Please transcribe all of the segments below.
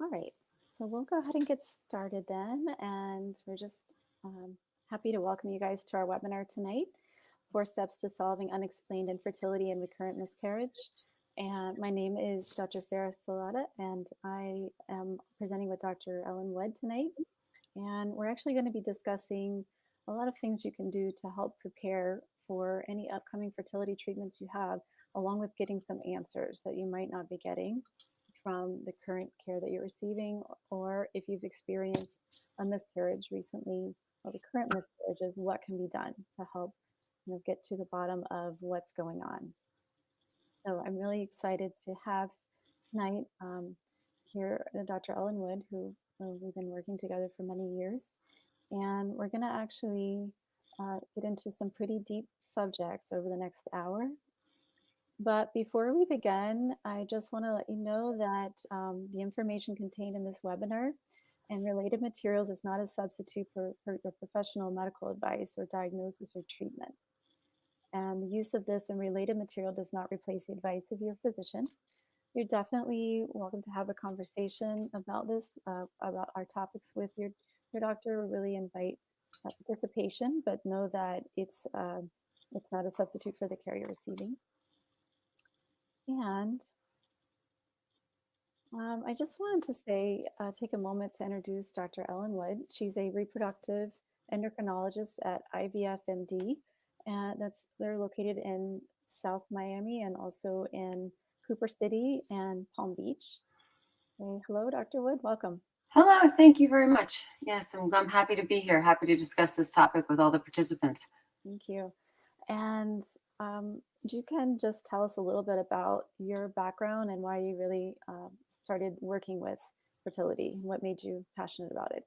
All right, so we'll go ahead and get started then. And we're just um, happy to welcome you guys to our webinar tonight, 4 Steps to Solving Unexplained Infertility and Recurrent Miscarriage. And my name is Dr. Farrar Celada, and I am presenting with Dr. Ellen Wood tonight. And we're actually going to be discussing a lot of things you can do to help prepare for any upcoming fertility treatments you have, along with getting some answers that you might not be getting from the current care that you're receiving, or if you've experienced a miscarriage recently or recurrent miscarriages, what can be done to help get to the bottom of what's going on. So I'm really excited to have tonight here Dr. Ellen Wood, who we've been working together for many years. And we're going to actually get into some pretty deep subjects over the next hour. But before we begin, I just want to let you know that the information contained in this webinar and related materials is not a substitute for your professional medical advice or diagnosis or treatment. And the use of this and related material does not replace the advice of your physician. You're definitely welcome to have a conversation about this, about our topics with your doctor. We really invite participation, but know that it's not a substitute for the care you're receiving. And I just wanted to say, take a moment to introduce Dr. Ellen Wood. She's a reproductive endocrinologist at IVFMD, and they're located in South Miami and also in Cooper City and Palm Beach. So hello, Dr. Wood, welcome. Hello, thank you very much. Yes, I'm happy to be here, happy to discuss this topic with all the participants. Thank you. And you can just tell us a little bit about your background and why you really started working with fertility. What made you passionate about it?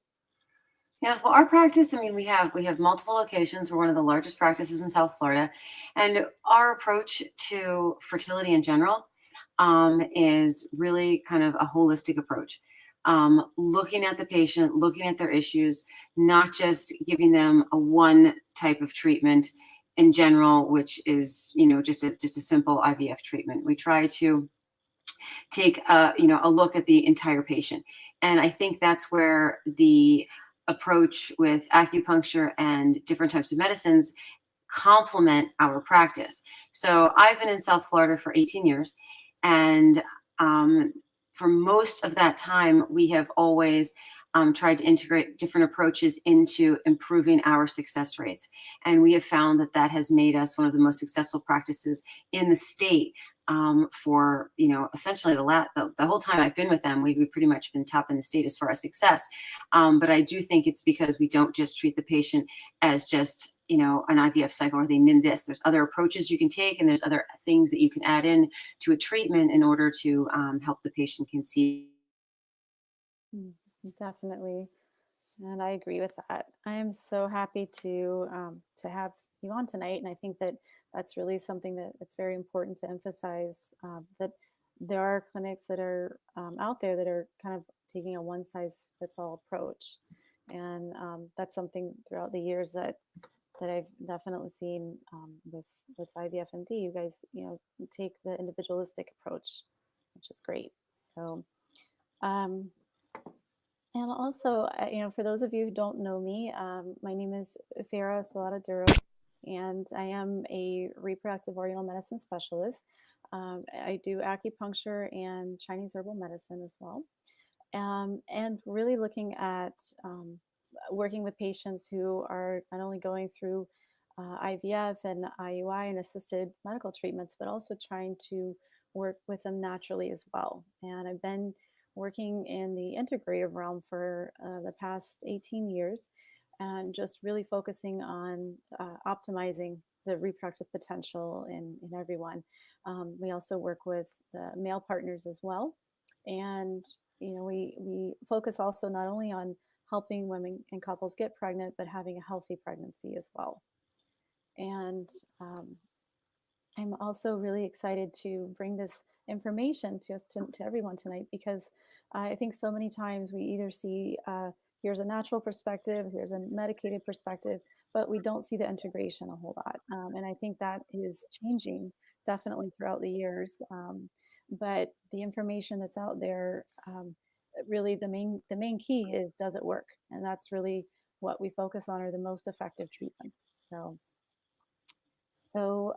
Yeah, well, our practice, I mean, we have multiple locations. We're one of the largest practices in South Florida. And our approach to fertility in general is really kind of a holistic approach. Looking at the patient, looking at their issues, not just giving them a one type of treatment in general, which is, just a simple IVF treatment. We try to take a look at the entire patient. And I think that's where the approach with acupuncture and different types of medicines complement our practice. So I've been in South Florida for 18 years, and for most of that time, we have always tried to integrate different approaches into improving our success rates. And we have found that that has made us one of the most successful practices in the state for, essentially the whole time I've been with them. We've pretty much been top in the state as far as success. But I do think it's because we don't just treat the patient as just, an IVF cycle or they need this. There's other approaches you can take, and there's other things that you can add in to a treatment in order to help the patient conceive. Definitely. And I agree with that. I am so happy to have you on tonight. And I think that that's really something that it's very important to emphasize, that there are clinics that are out there that are kind of taking a one-size-fits-all approach. And that's something throughout the years that I've definitely seen with IVFMD. You guys, take the individualistic approach, which is great. So, and also, for those of you who don't know me, my name is Farrar Celada Duro, and I am a reproductive oriental medicine specialist. I do acupuncture and Chinese herbal medicine as well, and really looking at working with patients who are not only going through IVF and IUI and assisted medical treatments, but also trying to work with them naturally as well. And I've been working in the integrative realm for the past 18 years and just really focusing on optimizing the reproductive potential in everyone. We also work with the male partners as well. And, we focus also not only on helping women and couples get pregnant, but having a healthy pregnancy as well. And I'm also really excited to bring this information to us, to everyone tonight, because I think so many times we either see here's a natural perspective, here's a medicated perspective, but we don't see the integration a whole lot. And I think that is changing definitely throughout the years. But the information that's out there really the main key is, does it work? And that's really what we focus on, are the most effective treatments. So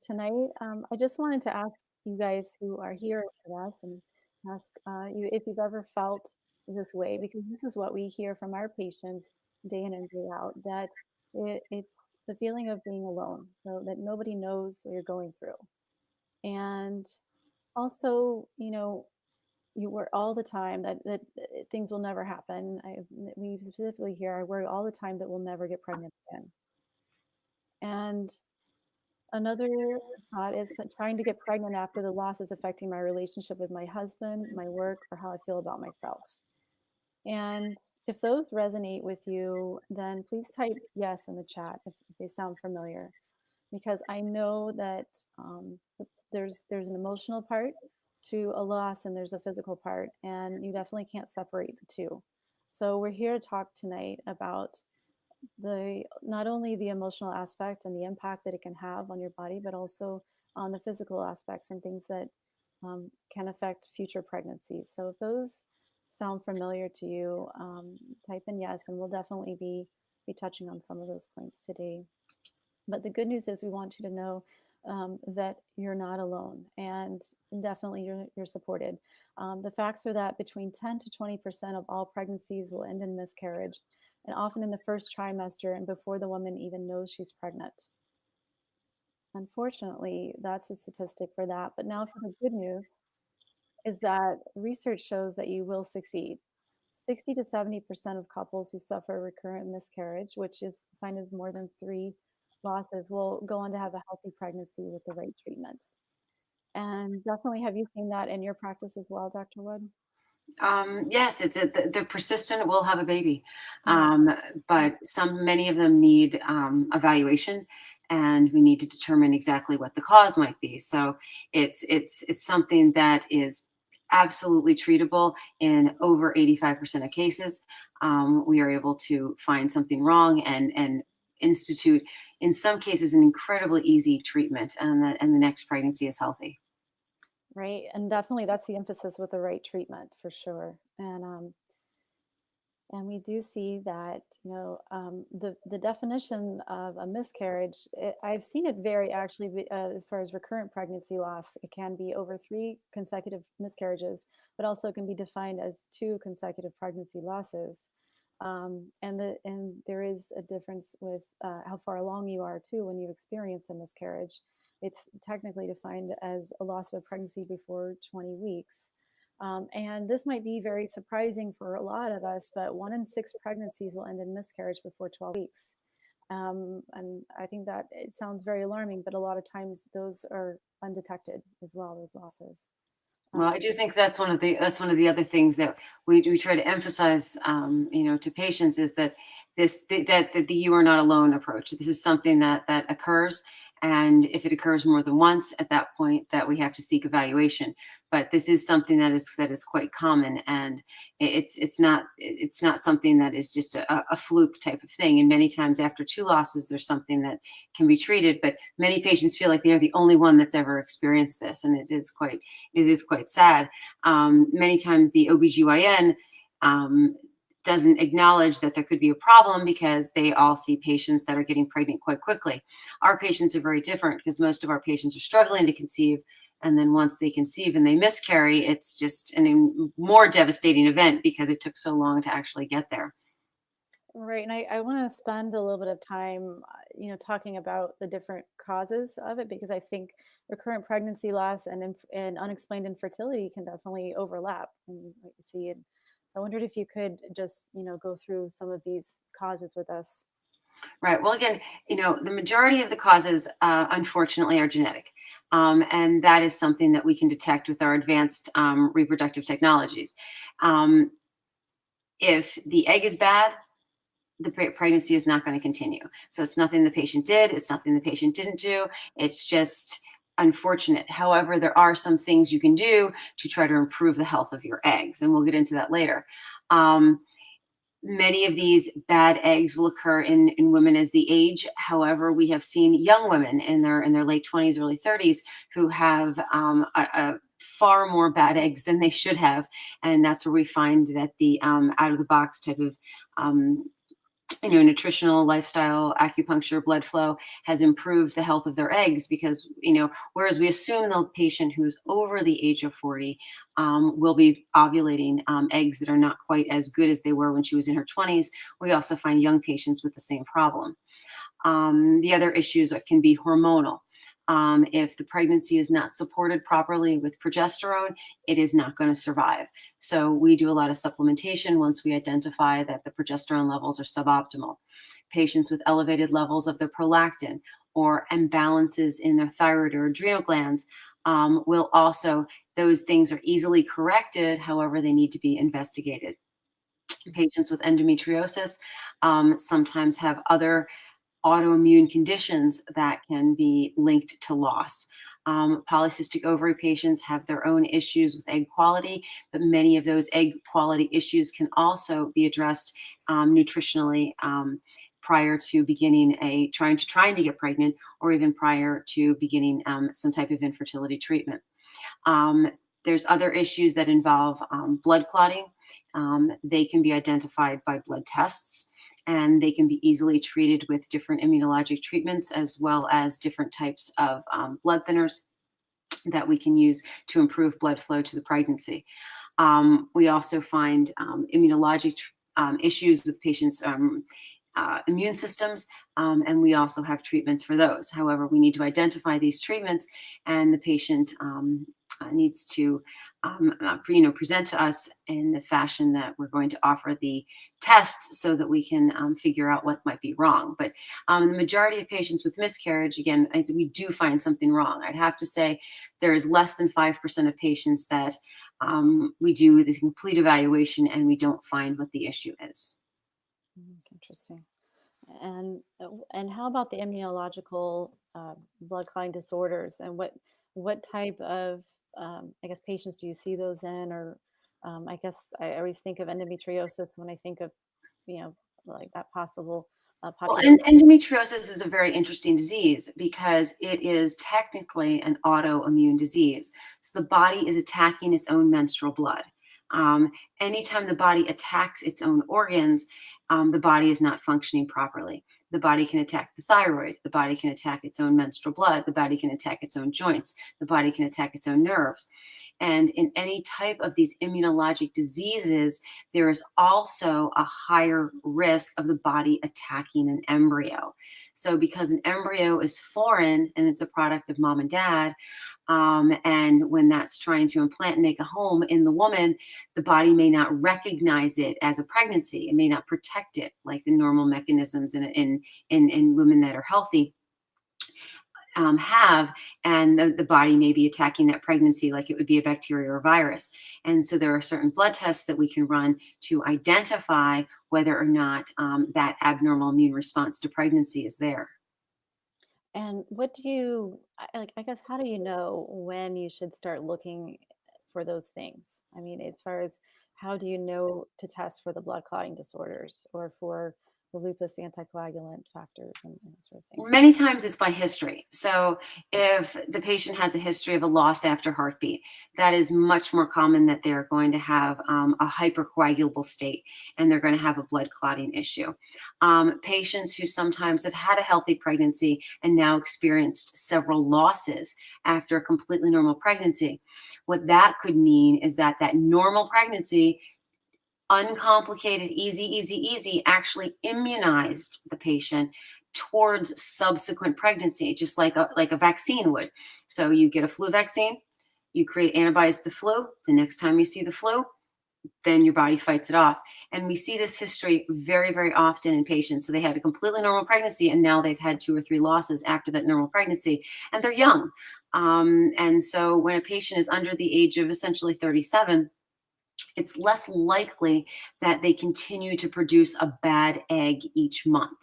tonight, I just wanted to ask you guys who are here with us, and ask you if you've ever felt this way, because this is what we hear from our patients day in and day out, that it's the feeling of being alone, so that nobody knows what you're going through. And also, you worry all the time that things will never happen. We specifically hear, I worry all the time that we'll never get pregnant again. And another thought is that trying to get pregnant after the loss is affecting my relationship with my husband, my work, or how I feel about myself. And if those resonate with you, then please type yes in the chat if they sound familiar, because I know that there's an emotional part to a loss and there's a physical part, and you definitely can't separate the two. So we're here to talk tonight about the not only the emotional aspect and the impact that it can have on your body, but also on the physical aspects and things that can affect future pregnancies. So if those sound familiar to you, type in yes, and we'll definitely be touching on some of those points today. But the good news is, we want you to know that you're not alone, and definitely you're supported. The facts are that between 10 to 20% of all pregnancies will end in miscarriage, and often in the first trimester and before the woman even knows she's pregnant. Unfortunately, that's a statistic for that. But now for the good news is that research shows that you will succeed. 60 to 70% of couples who suffer recurrent miscarriage, which is defined as more than 3 losses, will go on to have a healthy pregnancy with the right treatment. And definitely, have you seen that in your practice as well, Dr. Wood? Yes, the persistent will have a baby, Yeah. um, but many of them need evaluation, and we need to determine exactly what the cause might be. So it's something that is absolutely treatable in over 85% of cases. We are able to find something wrong and institute, in some cases, an incredibly easy treatment, and the next pregnancy is healthy. Right. And definitely that's the emphasis with the right treatment for sure. And we do see that, the definition of a miscarriage, I've seen it vary actually, as far as recurrent pregnancy loss. It can be over 3 consecutive miscarriages, but also it can be defined as 2 consecutive pregnancy losses. And there is a difference with how far along you are too when you experience a miscarriage. It's technically defined as a loss of a pregnancy before 20 weeks. And this might be very surprising for a lot of us, but 1 in 6 pregnancies will end in miscarriage before 12 weeks. And I think that it sounds very alarming, but a lot of times those are undetected as well, those losses. Well, I do think that's one of the other things that we try to emphasize, to patients, is that that the "you are not alone" approach. This is something that occurs, and if it occurs more than once, at that point, that we have to seek evaluation. But this is something that is quite common, and it's not something that is just a fluke type of thing. And many times after 2 losses, there's something that can be treated. But many patients feel like they are the only one that's ever experienced this, and it is quite sad. Many times the OBGYN doesn't acknowledge that there could be a problem, because they all see patients that are getting pregnant quite quickly. Our patients are very different, because most of our patients are struggling to conceive. And then once they conceive and they miscarry, it's just a more devastating event, because it took so long to actually get there. Right, and I want to spend a little bit of time, talking about the different causes of it, because I think recurrent pregnancy loss and unexplained infertility can definitely overlap, and what you see. And so I wondered if you could just, go through some of these causes with us. Right. Well, again, the majority of the causes, unfortunately, are genetic. And that is something that we can detect with our advanced reproductive technologies. Um, if the egg is bad, the pregnancy is not going to continue. So it's nothing the patient did. It's nothing the patient didn't do. It's just unfortunate. However, there are some things you can do to try to improve the health of your eggs. And we'll get into that later. Um, Many of these bad eggs will occur in women as they age. However, we have seen young women in their late 20s, early 30s, who have a far more bad eggs than they should have. And that's where we find that the out of the box type of nutritional lifestyle acupuncture blood flow has improved the health of their eggs, because whereas we assume the patient who's over the age of 40 will be ovulating eggs that are not quite as good as they were when she was in her 20s, we also find young patients with the same problem. The other issues can be hormonal. If the pregnancy is not supported properly with progesterone, it is not going to survive. So we do a lot of supplementation once we identify that the progesterone levels are suboptimal. Patients with elevated levels of their prolactin or imbalances in their thyroid or adrenal glands will also, those things are easily corrected. However, they need to be investigated. Patients with endometriosis sometimes have other autoimmune conditions that can be linked to loss. Polycystic ovary patients have their own issues with egg quality, but many of those egg quality issues can also be addressed nutritionally prior to beginning trying to get pregnant, or even prior to beginning some type of infertility treatment. There's other issues that involve blood clotting. They can be identified by blood tests, and they can be easily treated with different immunologic treatments, as well as different types of blood thinners that we can use to improve blood flow to the pregnancy. We also find immunologic issues with patients' immune systems, and we also have treatments for those. However, we need to identify these treatments, and the patient needs to present to us in the fashion that we're going to offer the tests, so that we can figure out what might be wrong. But the majority of patients with miscarriage, again, we do find something wrong. I'd have to say there is less than 5% of patients that we do this complete evaluation and we don't find what the issue is. Interesting. And how about the immunological blood clotting disorders, and what type of patients do you see those in? Or I guess I always think of endometriosis when I think of like that possible Well, population. endometriosis is a very interesting disease because it is technically an autoimmune disease. So the body is attacking its own menstrual blood. Anytime the body attacks its own organs, the body is not functioning properly. The body can attack the thyroid. The body can attack its own menstrual blood. The body can attack its own joints. The body can attack its own nerves. And in any type of these immunologic diseases, there is also a higher risk of the body attacking an embryo. So because an embryo is foreign and it's a product of mom and dad, and when that's trying to implant and make a home in the woman, the body may not recognize it as a pregnancy. It may not protect it like the normal mechanisms in women that are healthy have, and the body may be attacking that pregnancy like it would be a bacteria or virus. And so there are certain blood tests that we can run to identify whether or not that abnormal immune response to pregnancy is there. And what do you like? I guess, how do you know when you should start looking for those things? I mean, as far as how do you know to test for the blood clotting disorders or for the lupus anticoagulant factors and that sort of thing? Many times it's by history. So if the patient has a history of a loss after heartbeat, that is much more common that they're going to have a hypercoagulable state, and they're going to have a blood clotting issue. Patients who sometimes have had a healthy pregnancy and now experienced several losses after a completely normal pregnancy, what that could mean is that that normal pregnancy, uncomplicated, easy, actually immunized the patient towards subsequent pregnancy, just like a vaccine would. So you get a flu vaccine, you create antibodies to the flu. The next time you see the flu, then your body fights it off. And we see this history very, very often in patients. So they had a completely normal pregnancy, and now they've had 2 or 3 losses after that normal pregnancy, and they're young. And so when a patient is under the age of essentially 37, it's less likely that they continue to produce a bad egg each month.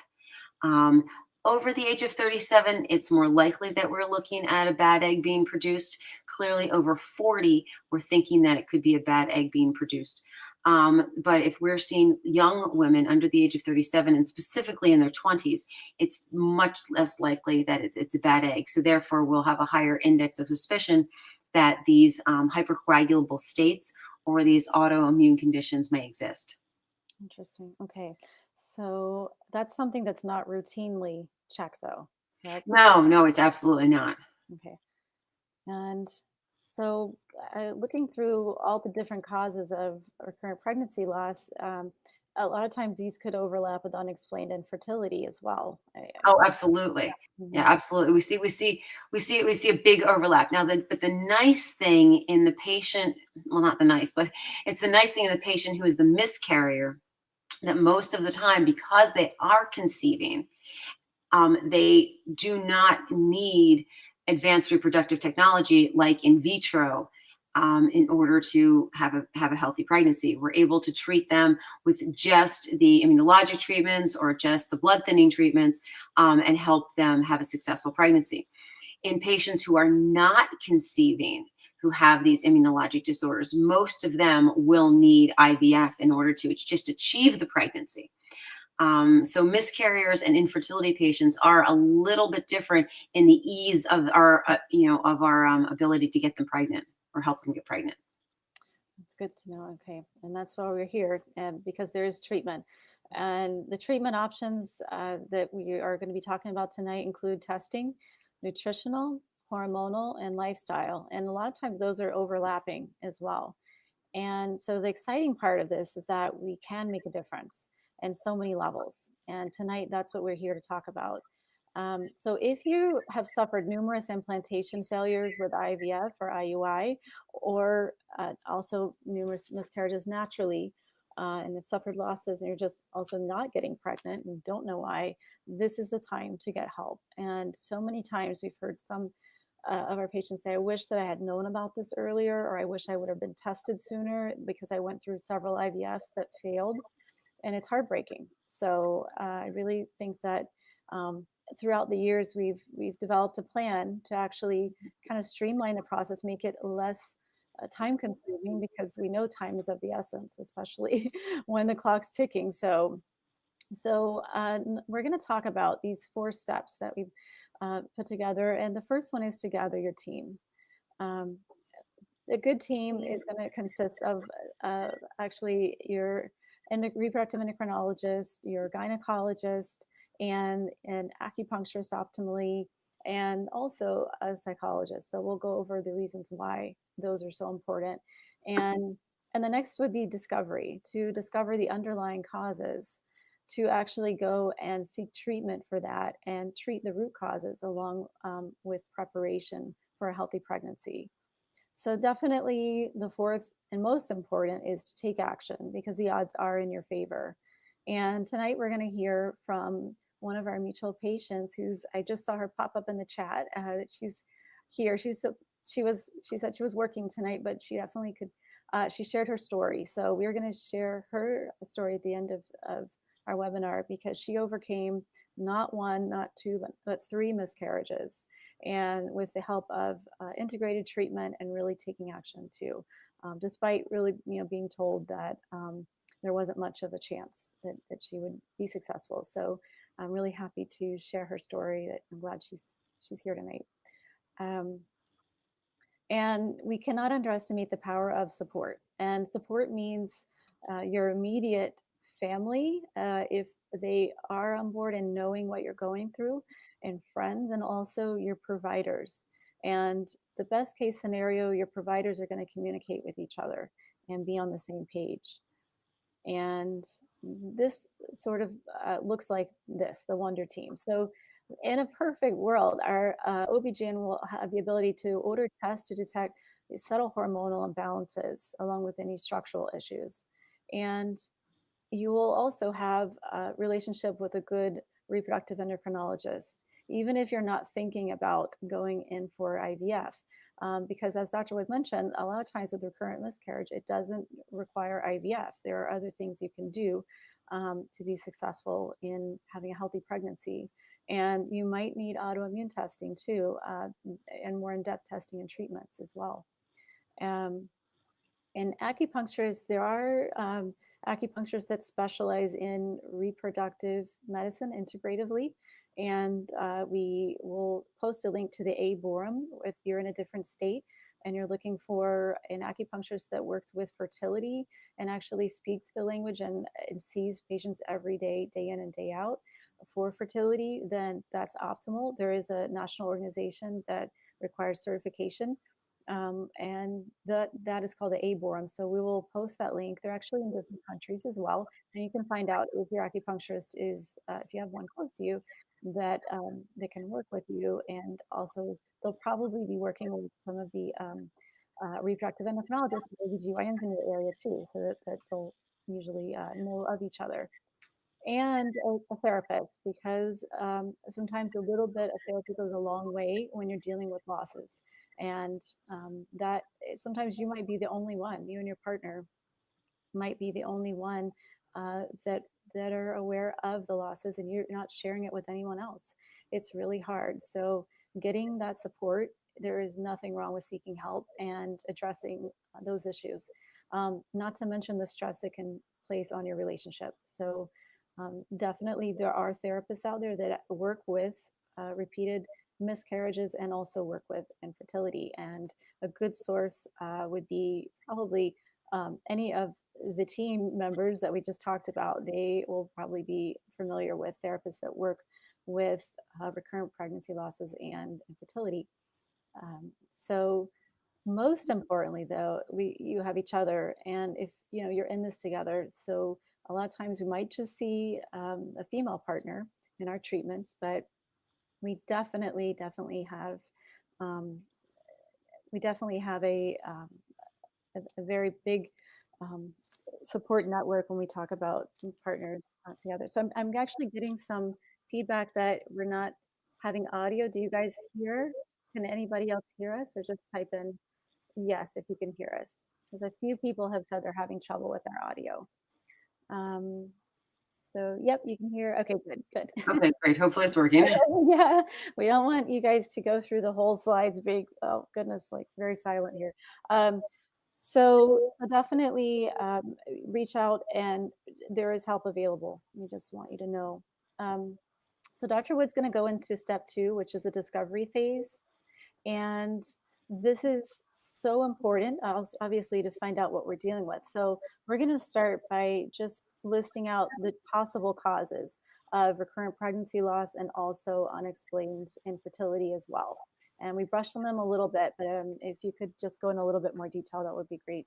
Over the age of 37, it's more likely that we're looking at a bad egg being produced. Clearly, over 40, we're thinking that it could be a bad egg being produced. But if we're seeing young women under the age of 37, and specifically in their 20s, it's much less likely that it's a bad egg. So therefore, we'll have a higher index of suspicion that these hypercoagulable states or these autoimmune conditions may exist. Interesting. Okay. So that's something that's not routinely checked, though, correct? No, no, it's absolutely not. Okay. And so, looking through all the different causes of recurrent pregnancy loss, a lot of times these could overlap with unexplained infertility as well. Oh, absolutely. Yeah, Mhm. absolutely. We see a big overlap. Now, but the nice thing in the patient, well, not the nice, but it's the nice thing in the patient who is the miscarrier, that most of the time, because they are conceiving, they do not need advanced reproductive technology like in vitro in order to have a healthy pregnancy. We're able to treat them with just the immunologic treatments or just the blood thinning treatments and help them have a successful pregnancy. In patients who are not conceiving, who have these immunologic disorders, most of them will need IVF in order to just achieve the pregnancy. So miscarriers and infertility patients are a little bit different in the ease of our, of our ability to get them pregnant or help them get pregnant. It's good to know. Okay. And that's why we're here, and because there is treatment. And the treatment options that we are going to be talking about tonight include testing, nutritional, hormonal, and lifestyle. And a lot of times those are overlapping as well. And so the exciting part of this is that we can make a difference in so many levels. And tonight, that's what we're here to talk about. So if you have suffered numerous implantation failures with IVF or IUI, or also numerous miscarriages naturally, and have suffered losses, and you're just also not getting pregnant and don't know why, this is the time to get help. And so many times we've heard some of our patients say, I wish that I had known about this earlier, or I wish I would have been tested sooner because I went through several IVFs that failed. And it's heartbreaking. So I really think that throughout the years, we've developed a plan to actually kind of streamline the process, make it less time consuming, because we know time is of the essence, especially when the clock's ticking. So we're going to talk about these 4 steps that we've put together. And the first one is to gather your team. Um, a good team is going to consist of actually your reproductive endocrinologist, your gynecologist, and an acupuncturist optimally, and also a psychologist. So we'll go over the reasons why those are so important. And and the next would be discovery, to discover the underlying causes, to actually go and seek treatment for that and treat the root causes along with preparation for a healthy pregnancy. So definitely the fourth and most important is to take action, because the odds are in your favor. And tonight we're going to hear from one of our mutual patients, who's, I just saw her pop up in the chat. She's here. She said she was working tonight, but she definitely could. She shared her story. So we're going to share her story at the end of our webinar, because she overcame not one, not two, but 3 miscarriages, and with the help of integrated treatment and really taking action too, despite really being told that there wasn't much of a chance that she would be successful. So I'm really happy to share her story. I'm glad she's here tonight. Um, and we cannot underestimate the power of support. And support means your immediate family, if they are on board and knowing what you're going through, and friends, and also your providers. And the best case scenario, your providers are going to communicate with each other and be on the same page. And this sort of looks like this, the Wonder Team. So in a perfect world, our OB/GYN will have the ability to order tests to detect subtle hormonal imbalances along with any structural issues. And you will also have a relationship with a good reproductive endocrinologist, even if you're not thinking about going in for IVF. Because as Dr. Wood mentioned, a lot of times with recurrent miscarriage, it doesn't require IVF. There are other things you can do to be successful in having a healthy pregnancy. And you might need autoimmune testing too, and more in-depth testing and treatments as well. Um, and acupuncturists, there are acupuncturists that specialize in reproductive medicine integratively. And we will post a link to the ABORM if you're in a different state. and you're looking for an acupuncturist that works with fertility and actually speaks the language and sees patients every day, day in and day out for fertility, then that's optimal. There is a national organization that requires certification, and that is called the ABORM. So we will post that link. They're actually in different countries as well, and you can find out if your acupuncturist is, if you have one close to you, that they can work with you, and also they'll probably be working with some of the reproductive endocrinologists and OBGYNs in your area too, so that they'll usually know of each other, and a therapist, because sometimes a little bit of therapy goes a long way when you're dealing with losses. And that sometimes you might be the only one, you and your partner might be the only one that are aware of the losses, and you're not sharing it with anyone else. It's really hard. So getting that support, there is nothing wrong with seeking help and addressing those issues. Not to mention the stress it can place on your relationship. So definitely there are therapists out there that work with repeated miscarriages and also work with infertility. And a good source would be probably any of the team members that we just talked about. They will probably be familiar with therapists that work with recurrent pregnancy losses and infertility. So most importantly, though, you have each other, and if you're in this together. So a lot of times we might just see a female partner in our treatments, but we definitely have um, a very big um, support network when we talk about partners together. So I'm actually getting some feedback that we're not having audio. Do you guys hear? Can anybody else hear us? Or just type in yes if you can hear us. Because a few people have said they're having trouble with our audio. Um, so, yep, you can hear. Okay, good, good. Okay, great. Hopefully it's working. Yeah, we don't want you guys to go through the whole slides big. Oh goodness, like very silent here. Um, so definitely reach out, and there is help available. We just want you to know. Um, so Dr. Wood's going to go into step 2, which is the discovery phase. And this is so important, obviously, to find out what we're dealing with. So we're going to start by just listing out the possible causes of recurrent pregnancy loss and also unexplained infertility as well. And we brushed on them a little bit, but if you could just go in a little bit more detail, that would be great.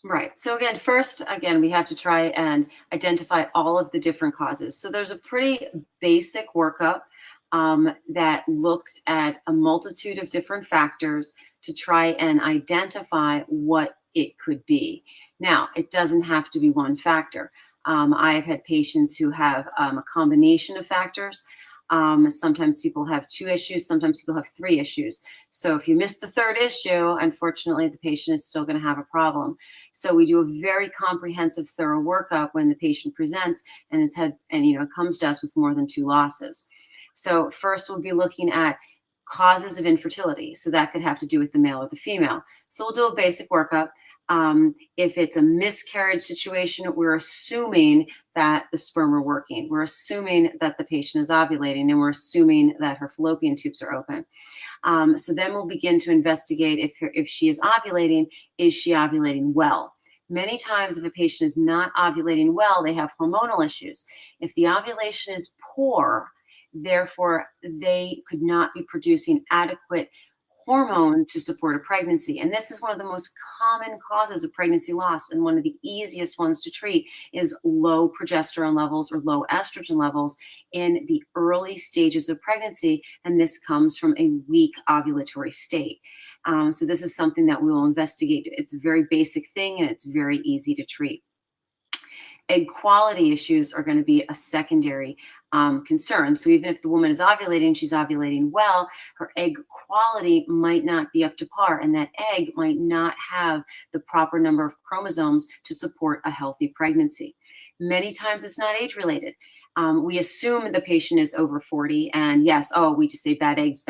Right. So again, first, we have to try and identify all of the different causes. So there's a pretty basic workup that looks at a multitude of different factors to try and identify what it could be. Now, it doesn't have to be one factor. I've had patients who have a combination of factors. Sometimes people have 2 issues, sometimes people have 3 issues. So if you miss the 3rd issue, unfortunately, the patient is still going to have a problem. So we do a very comprehensive, thorough workup when the patient presents and comes to us with more than 2 losses. So first, we'll be looking at causes of infertility. So that could have to do with the male or the female. So we'll do a basic workup. If it's a miscarriage situation, we're assuming that the sperm are working. We're assuming that the patient is ovulating, and we're assuming that her fallopian tubes are open. So then we'll begin to investigate if she is ovulating, is she ovulating well? Many times if a patient is not ovulating well, they have hormonal issues. If the ovulation is poor, therefore they could not be producing adequate hormone to support a pregnancy. And this is one of the most common causes of pregnancy loss, and one of the easiest ones to treat is low progesterone levels or low estrogen levels in the early stages of pregnancy, and this comes from a weak ovulatory state. So this is something that we will investigate. It's a very basic thing, and it's very easy to treat. Egg quality issues are going to be a secondary concern. So even if the woman is ovulating, she's ovulating well, her egg quality might not be up to par, and that egg might not have the proper number of chromosomes to support a healthy pregnancy. Many times it's not age related. We assume the patient is over 40, and yes, we just say bad eggs,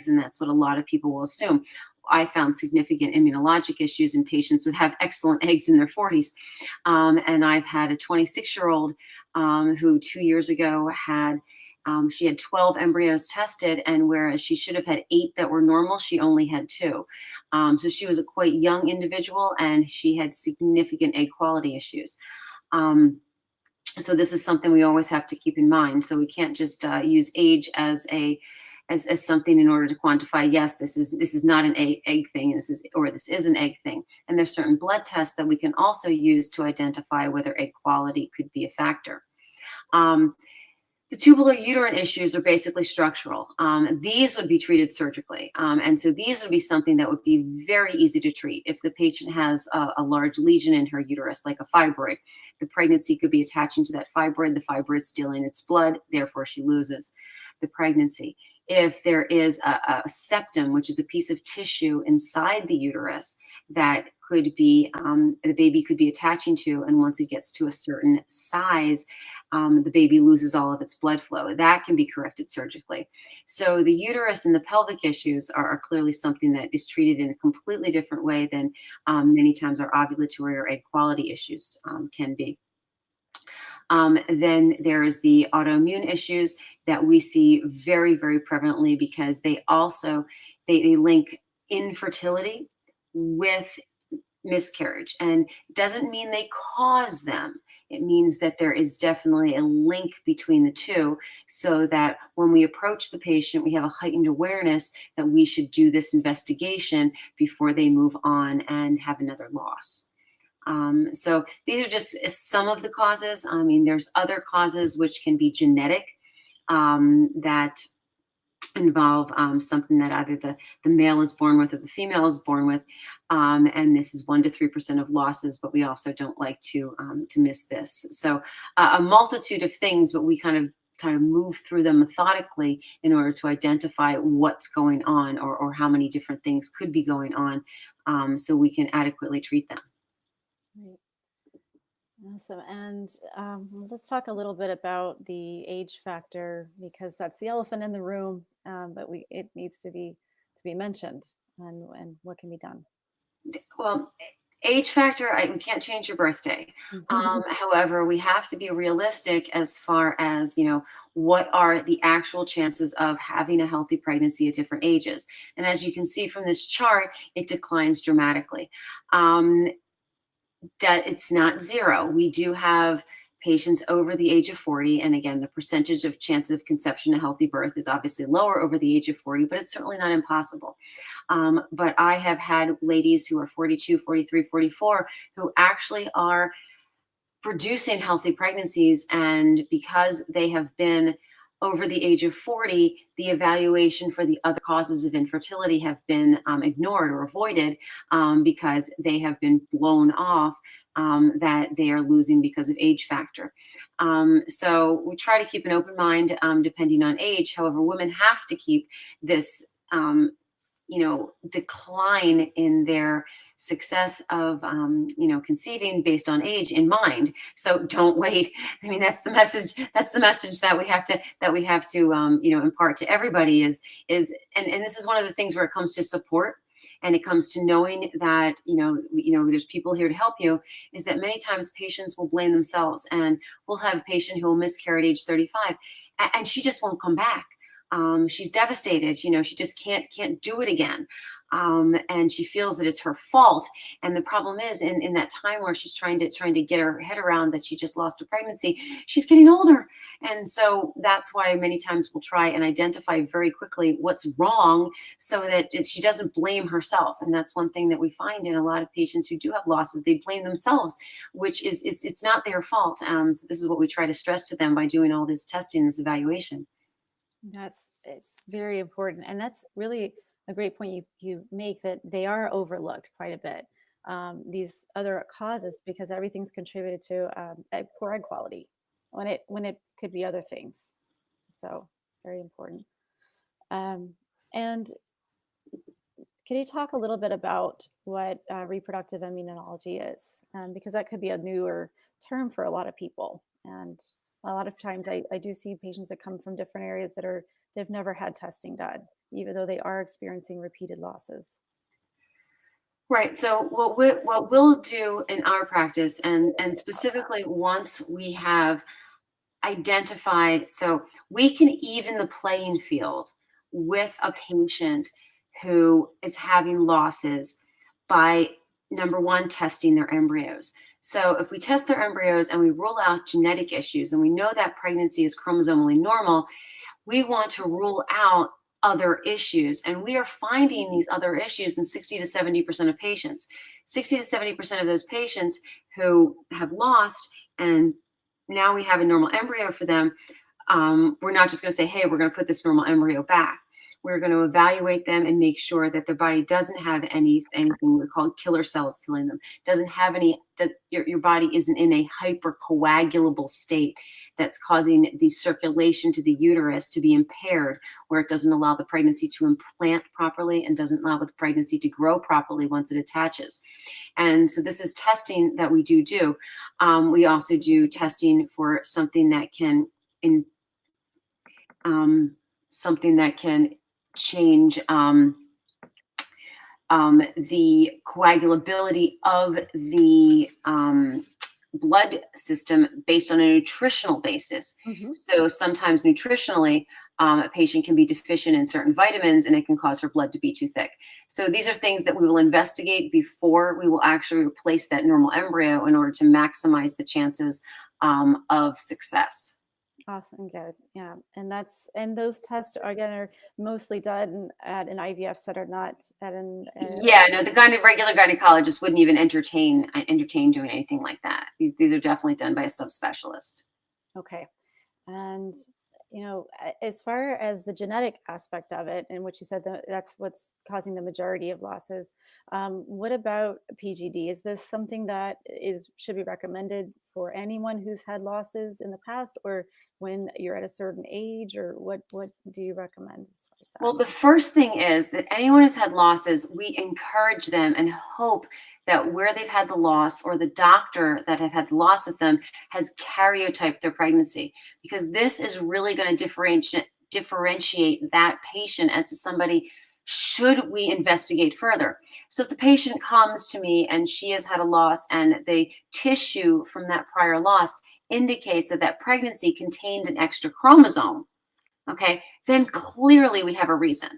and that's what a lot of people will assume. I found significant immunologic issues in patients who have excellent eggs in their 40s. And I've had a 26-year-old who 2 years ago had She had 12 embryos tested, and whereas she should have had 8 that were normal, she only had 2. So she was a quite young individual, and she had significant egg quality issues. So this is something we always have to keep in mind. So we can't just use age as something in order to quantify. Yes, this is not an egg thing. This is an egg thing. And there's certain blood tests that we can also use to identify whether egg quality could be a factor. The tubular uterine issues are basically structural. These would be treated surgically. And so these would be something that would be very easy to treat. If the patient has a large lesion in her uterus, like a fibroid, the pregnancy could be attaching to that fibroid. The fibroid's stealing its blood, therefore she loses the pregnancy. If there is a septum, which is a piece of tissue inside the uterus that could be, the baby could be attaching to, and once it gets to a certain size, the baby loses all of its blood flow. That can be corrected surgically. So the uterus and the pelvic issues are clearly something that is treated in a completely different way than many times our ovulatory or egg quality issues can be. Then there's the autoimmune issues that we see very, very prevalently, because they also they link infertility with miscarriage. And it doesn't mean they cause them. It means that there is definitely a link between the two, so that when we approach the patient, we have a heightened awareness that we should do this investigation before they move on and have another loss. So these are just some of the causes. I mean, there's other causes which can be genetic, that involve something that either the male is born with or the female is born with. And this is 1 to 3% of losses, but we also don't like to miss this. So a multitude of things, but we kind of move through them methodically in order to identify what's going on, or how many different things could be going on, so we can adequately treat them. Right. Awesome. And let's talk a little bit about the age factor, because that's the elephant in the room, but it needs to be mentioned, and what can be done. Well, age factor, we can't change your birthday. However, we have to be realistic as far as, what are the actual chances of having a healthy pregnancy at different ages. And as you can see from this chart, it declines dramatically. That it's not zero. We do have patients over the age of 40. And again, the percentage of chance of conception and healthy birth is obviously lower over the age of 40, but it's certainly not impossible. But I have had ladies who are 42, 43, 44, who actually are producing healthy pregnancies. And because they have been over the age of 40, the evaluation for the other causes of infertility have been ignored or avoided, because they have been blown off, that they are losing because of age factor. So we try to keep an open mind, depending on age. However, women have to keep this decline in their success of, conceiving based on age in mind. So don't wait. I mean, that's the message. That's the message that we have to impart to everybody and this is one of the things where it comes to support, and it comes to knowing that, there's people here to help you, is that many times patients will blame themselves, and we'll have a patient who will miscarry at age 35 and she just won't come back. She's devastated. She just can't do it again. And she feels that it's her fault. And the problem is, in that time where she's trying to get her head around that she just lost a pregnancy, she's getting older. And so that's why many times we'll try and identify very quickly what's wrong, so that she doesn't blame herself. And that's one thing that we find in a lot of patients who do have losses. They blame themselves, which is it's not their fault. So this is what we try to stress to them by doing all this testing, this evaluation. It's very important, and that's really a great point you make, that they are overlooked quite a bit, these other causes, because everything's contributed to poor egg quality when it could be other things. So very important. And can you talk a little bit about what reproductive immunology is, because that could be a newer term for a lot of people. And a lot of times I do see patients that come from different areas they've never had testing done, even though they are experiencing repeated losses. Right. So what we'll do in our practice, and specifically once we have identified, so we can even the playing field with a patient who is having losses by, number one, testing their embryos. So if we test their embryos and we rule out genetic issues and we know that pregnancy is chromosomally normal, we want to rule out other issues. And we are finding these other issues in 60 to 70% of patients. 60 to 70% of those patients who have lost and now we have a normal embryo for them, we're not just going to say, hey, we're going to put this normal embryo back. We're going to evaluate them and make sure that their body doesn't have anything we call killer cells killing them, doesn't have any, that your body isn't in a hypercoagulable state that's causing the circulation to the uterus to be impaired, where it doesn't allow the pregnancy to implant properly and doesn't allow the pregnancy to grow properly once it attaches. And so this is testing that we do. We also do testing for something that can change the coagulability of the blood system based on a nutritional basis. Mm-hmm. So sometimes nutritionally, a patient can be deficient in certain vitamins and it can cause her blood to be too thick. So these are things that we will investigate before we will actually replace that normal embryo in order to maximize the chances of success. Awesome, good. Yeah. And those tests again are mostly done at an IVF center, not at an Yeah, no, the regular gynecologist wouldn't even entertain doing anything like that. These are definitely done by a subspecialist. Okay. And as far as the genetic aspect of it, and what you said, that's what's causing the majority of losses. What about PGD? Is this something that should be recommended for anyone who's had losses in the past, or when you're at a certain age, or what do you recommend as far as that? Well, the first thing is that anyone who's had losses, we encourage them and hope that where they've had the loss or the doctor that have had the loss with them has karyotyped their pregnancy, because this is really going to differentiate that patient as to somebody should we investigate further. So if the patient comes to me and she has had a loss and the tissue from that prior loss indicates that that pregnancy contained an extra chromosome, okay, then clearly we have a reason,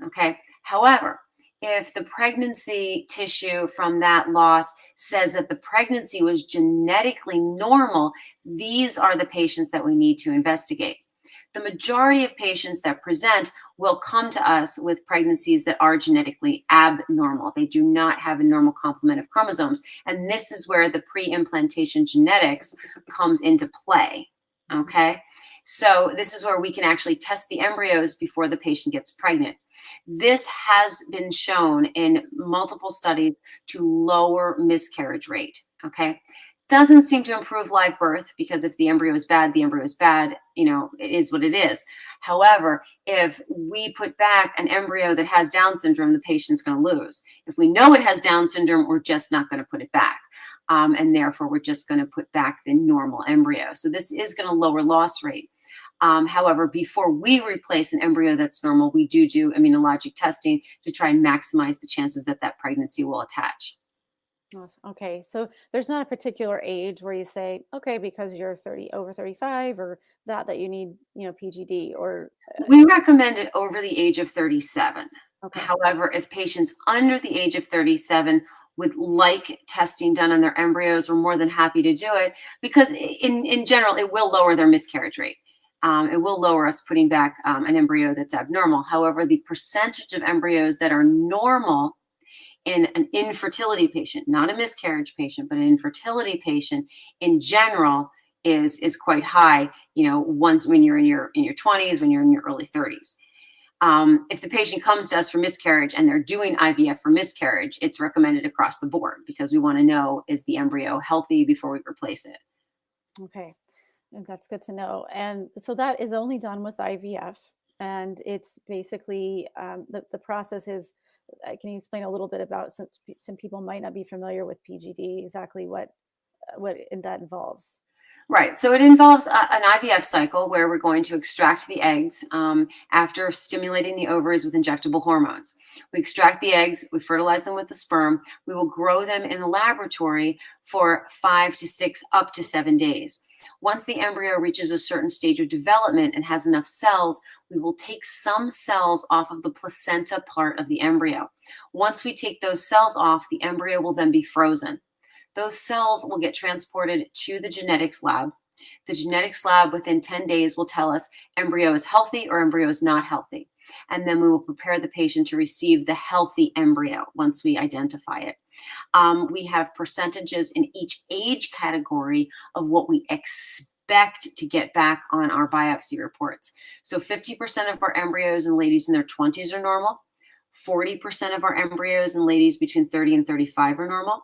okay? However, if the pregnancy tissue from that loss says that the pregnancy was genetically normal, these are the patients that we need to investigate. The majority of patients that present will come to us with pregnancies that are genetically abnormal. They do not have a normal complement of chromosomes. And this is where the pre-implantation genetics comes into play, okay? So this is where we can actually test the embryos before the patient gets pregnant. This has been shown in multiple studies to lower miscarriage rate, okay? Doesn't seem to improve live birth, because if the embryo is bad, the embryo is bad. It is what it is. However, if we put back an embryo that has Down syndrome, the patient's going to lose. If we know it has Down syndrome, we're just not going to put it back. And therefore, we're just going to put back the normal embryo. So this is going to lower loss rate. However, before we replace an embryo that's normal, we do immunologic testing to try and maximize the chances that that pregnancy will attach. Okay, so there's not a particular age where you say, okay, because you're over 35 or that you need, PGD, or we recommend it over the age of 37. Okay. However, if patients under the age of 37 would like testing done on their embryos, we're more than happy to do it, because in general, it will lower their miscarriage rate. It will lower us putting back an embryo that's abnormal. However, the percentage of embryos that are normal in an infertility patient, not a miscarriage patient, but an infertility patient in general is quite high. Once when you're in your 20s, when you're in your early 30s. If the patient comes to us for miscarriage and they're doing IVF for miscarriage, it's recommended across the board, because we want to know, is the embryo healthy before we replace it. Okay, and that's good to know. And so that is only done with IVF, and it's basically the process is. Can you explain a little bit about, since some people might not be familiar with PGD, exactly what that involves? Right. So it involves an IVF cycle where we're going to extract the eggs after stimulating the ovaries with injectable hormones. We extract the eggs, we fertilize them with the sperm. We will grow them in the laboratory for 5 to 6, up to 7 days. Once the embryo reaches a certain stage of development and has enough cells, we will take some cells off of the placenta part of the embryo. Once we take those cells off, the embryo will then be frozen. Those cells will get transported to the genetics lab. The genetics lab within 10 days will tell us embryo is healthy or embryo is not healthy. And then we will prepare the patient to receive the healthy embryo once we identify it. We have percentages in each age category of what we expect to get back on our biopsy reports. So 50% of our embryos in ladies in their 20s are normal. 40% of our embryos in ladies between 30 and 35 are normal.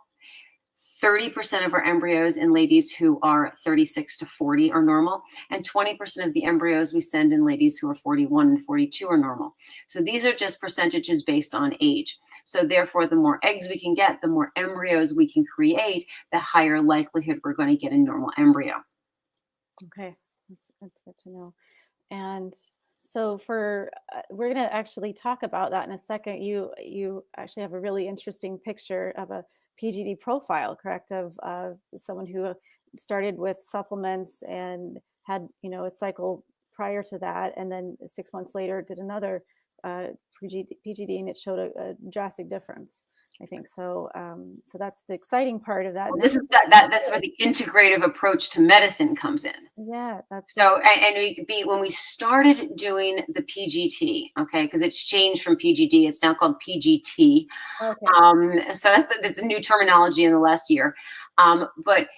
30% of our embryos in ladies who are 36 to 40 are normal, and 20% of the embryos we send in ladies who are 41 and 42 are normal. So these are just percentages based on age. So therefore, the more eggs we can get, the more embryos we can create, the higher likelihood we're going to get a normal embryo. Okay, that's good to know. And so for we're going to actually talk about that in a second. You actually have a really interesting picture of a PGD profile, correct? Of someone who started with supplements and had a cycle prior to that, and then 6 months later did another PGD, and it showed a drastic difference. I think so. So that's the exciting part of that. Well, this is that's where the integrative approach to medicine comes in. Yeah, that's so. When we started doing the PGT, okay, because it's changed from PGD, it's now called PGT. okay. So that's a new terminology in the last year. But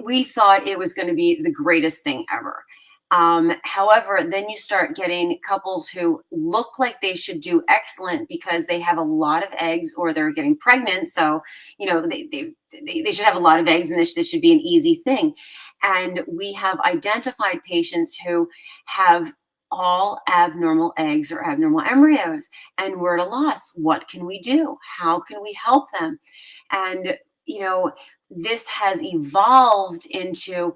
we thought it was going to be the greatest thing ever. However, then you start getting couples who look like they should do excellent because they have a lot of eggs or they're getting pregnant. So, they should have a lot of eggs, and this should be an easy thing. And we have identified patients who have all abnormal eggs or abnormal embryos, and we're at a loss. What can we do? How can we help them? And, this has evolved into,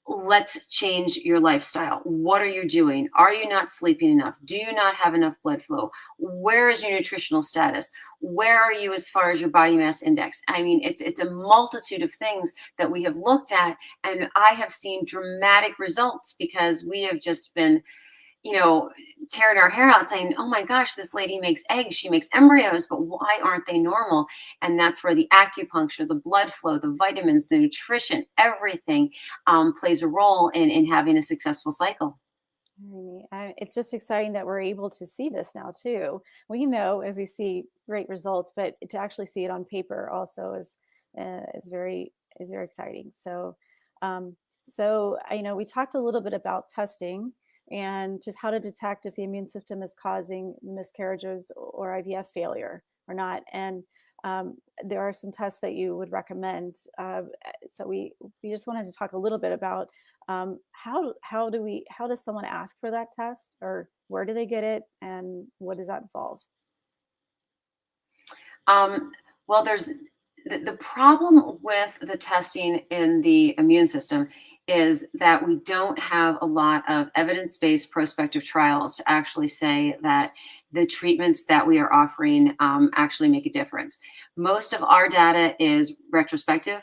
let's change your lifestyle. What are you doing? Are you not sleeping enough? Do you not have enough blood flow? Where is your nutritional status? Where are you as far as your body mass index? I mean, it's a multitude of things that we have looked at, and I have seen dramatic results because we have just been tearing our hair out saying, oh my gosh, this lady makes eggs, she makes embryos, but why aren't they normal? And that's where the acupuncture, the blood flow, the vitamins, the nutrition, everything plays a role in having a successful cycle. It's just exciting that we're able to see this now too. We know as we see great results, but to actually see it on paper also is very exciting. So, I know we talked a little bit about testing and just how to detect if the immune system is causing miscarriages or IVF failure or not. And there are some tests that you would recommend. So we just wanted to talk a little bit about how does someone ask for that test, or where do they get it, and what does that involve? Well, there's the problem with the testing in the immune system is that we don't have a lot of evidence-based prospective trials to actually say that the treatments that we are offering actually make a difference. Most of our data is retrospective.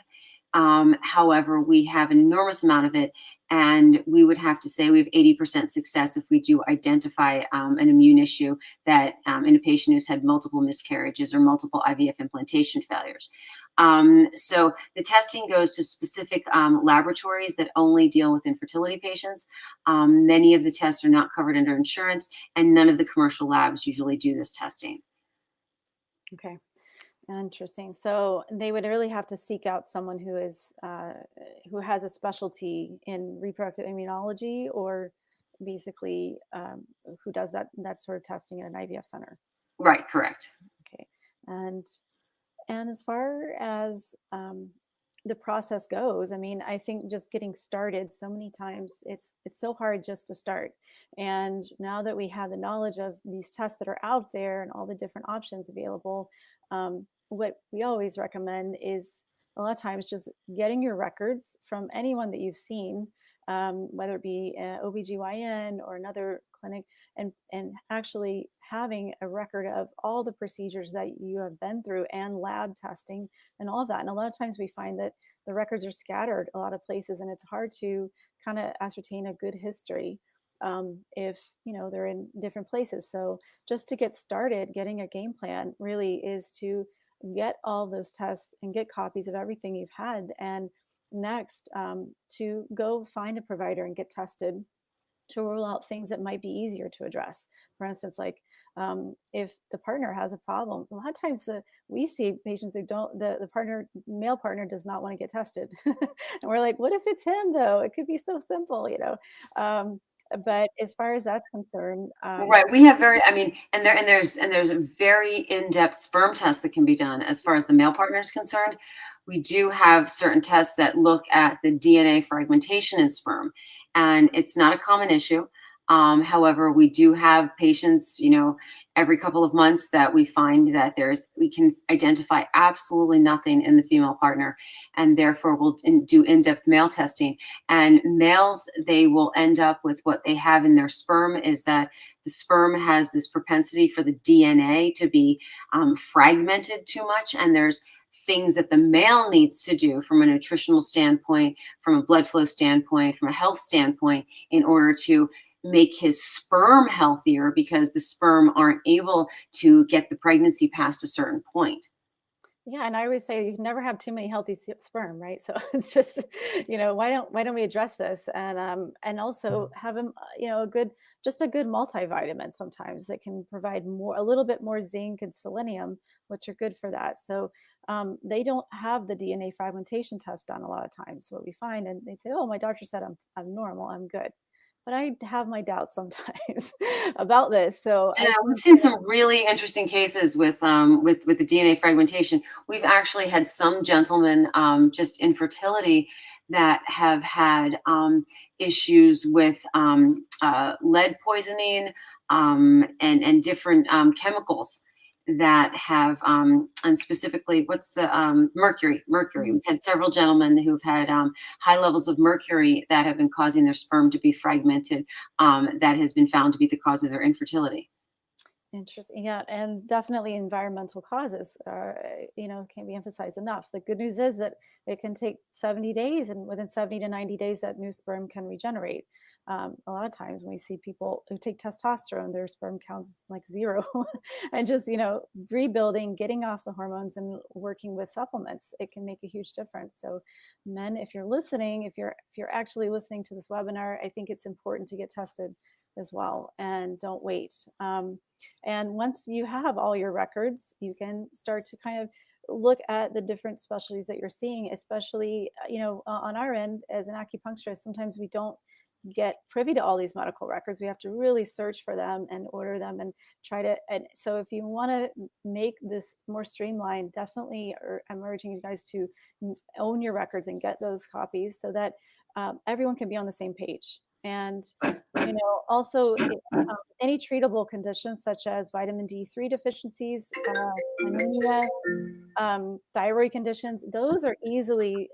However, we have an enormous amount of it, and we would have to say we have 80% success if we do identify an immune issue that in a patient who's had multiple miscarriages or multiple IVF implantation failures. So the testing goes to specific laboratories that only deal with infertility patients. Many of the tests are not covered under insurance, and none of the commercial labs usually do this testing. Okay. Interesting. So they would really have to seek out someone who has a specialty in reproductive immunology, or basically who does that sort of testing at an IVF center. Right. Correct. Okay. And as far as the process goes, I mean, I think just getting started, so many times it's so hard just to start. And now that we have the knowledge of these tests that are out there and all the different options available, what we always recommend is a lot of times just getting your records from anyone that you've seen, whether it be an OBGYN or another clinic, and actually having a record of all the procedures that you have been through and lab testing and all of that. And a lot of times we find that the records are scattered a lot of places, and it's hard to kind of ascertain a good history if they're in different places. So just to get started, getting a game plan really is to get all those tests and get copies of everything you've had, and next to go find a provider and get tested to rule out things that might be easier to address. For instance, like if the partner has a problem, a lot of times we see patients who don't, the male partner does not want to get tested. And we're like, what if it's him though? It could be so simple. But as far as that's concerned, Right. We have there's a very in-depth sperm test that can be done as far as the male partner is concerned. We do have certain tests that look at the DNA fragmentation in sperm, and it's not a common issue. However, we do have patients, every couple of months that we find that we can identify absolutely nothing in the female partner, and therefore we'll do in-depth male testing. And males, they will end up with what they have in their sperm is that the sperm has this propensity for the DNA to be fragmented too much, and there's things that the male needs to do from a nutritional standpoint, from a blood flow standpoint, from a health standpoint, in order to make his sperm healthier, because the sperm aren't able to get the pregnancy past a certain point. yeah, and I always say you can never have too many healthy sperm, right? So it's just, why don't we address this, and also have them, just a good multivitamin sometimes that can provide a little bit more zinc and selenium, which are good for that. So they don't have the DNA fragmentation test done a lot of times. What we find, and they say, oh, my doctor said I'm normal, I'm good. But I have my doubts sometimes about this. So I Yeah, we've think seen some really interesting cases with the DNA fragmentation. We've actually had some gentlemen, just infertility, that have had issues with lead poisoning, and different chemicals that have, and specifically, what's the mercury? Mercury. We've had several gentlemen who've had high levels of mercury that have been causing their sperm to be fragmented. That has been found to be the cause of their infertility. interesting. Yeah, and definitely environmental causes are, can't be emphasized enough. The good news is that it can take 70 days, and within 70 to 90 days, that new sperm can regenerate. A lot of times when we see people who take testosterone, their sperm counts like zero, and just, rebuilding, getting off the hormones and working with supplements, it can make a huge difference. So men, if you're listening, if you're actually listening to this webinar, I think it's important to get tested as well, and don't wait. And once you have all your records, you can start to kind of look at the different specialties that you're seeing, especially, on our end as an acupuncturist, sometimes we don't get privy to all these medical records. We have to really search for them and order them and try to. And so if you want to make this more streamlined, definitely, I'm urging you guys to own your records and get those copies so that everyone can be on the same page. And also any treatable conditions such as vitamin D3 deficiencies, anemia, thyroid conditions, those are easily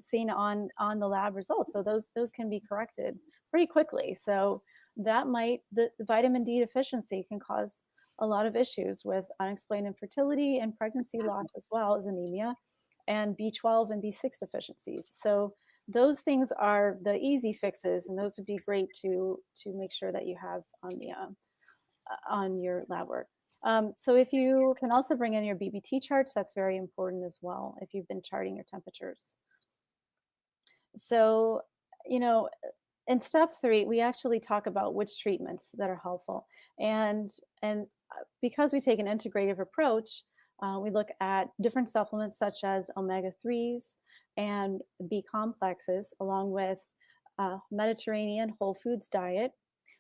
seen on the lab results. So those can be corrected pretty quickly. So the vitamin D deficiency can cause a lot of issues with unexplained infertility and pregnancy loss, as well as anemia, and B12 and B6 deficiencies. So those things are the easy fixes, and those would be great to make sure that you have on your lab work. So if you can also bring in your BBT charts, that's very important as well, if you've been charting your temperatures. So, in step 3, we actually talk about which treatments that are helpful. And because we take an integrative approach, we look at different supplements such as omega-3s and B complexes, along with Mediterranean whole foods diet.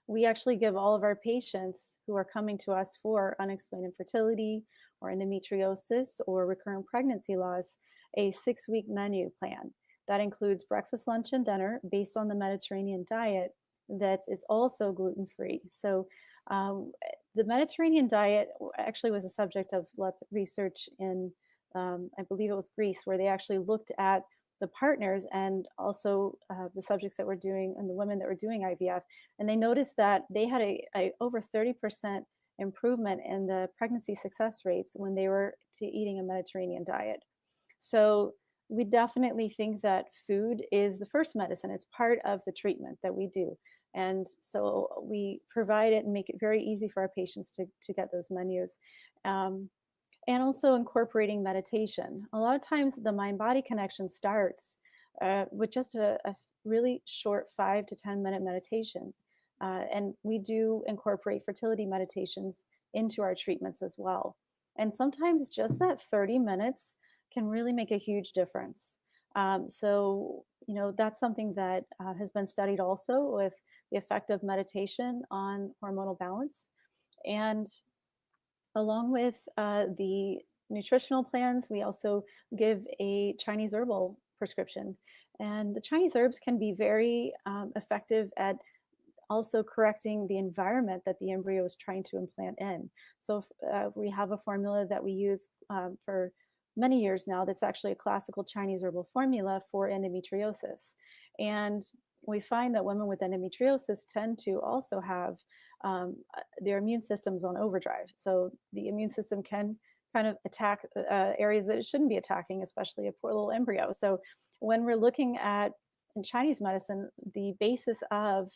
We actually give all of our patients who are coming to us for unexplained infertility or endometriosis or recurrent pregnancy loss a 6-week menu plan that includes breakfast, lunch, and dinner based on the Mediterranean diet that is also gluten-free. So the Mediterranean diet actually was a subject of lots of research in, I believe it was Greece, where they actually looked at the partners and also the subjects that were doing, and the women that were doing IVF, and they noticed that they had a over 30% improvement in the pregnancy success rates when they were eating a Mediterranean diet. So we definitely think that food is the first medicine. It's part of the treatment that we do. And so we provide it and make it very easy for our patients to get those menus. Um, and also incorporating meditation. A lot of times the mind body connection starts with just a really short 5 to 10 minute meditation. And we do incorporate fertility meditations into our treatments as well. And sometimes just that 30 minutes can really make a huge difference. So, that's something that has been studied also with the effect of meditation on hormonal balance. And along with the nutritional plans, we also give a Chinese herbal prescription. And the Chinese herbs can be very effective at also correcting the environment that the embryo is trying to implant in. So we have a formula that we use for many years now that's actually a classical Chinese herbal formula for endometriosis. And we find that women with endometriosis tend to also have their immune systems on overdrive. So the immune system can kind of attack areas that it shouldn't be attacking, especially a poor little embryo. So when we're looking at in Chinese medicine, the basis of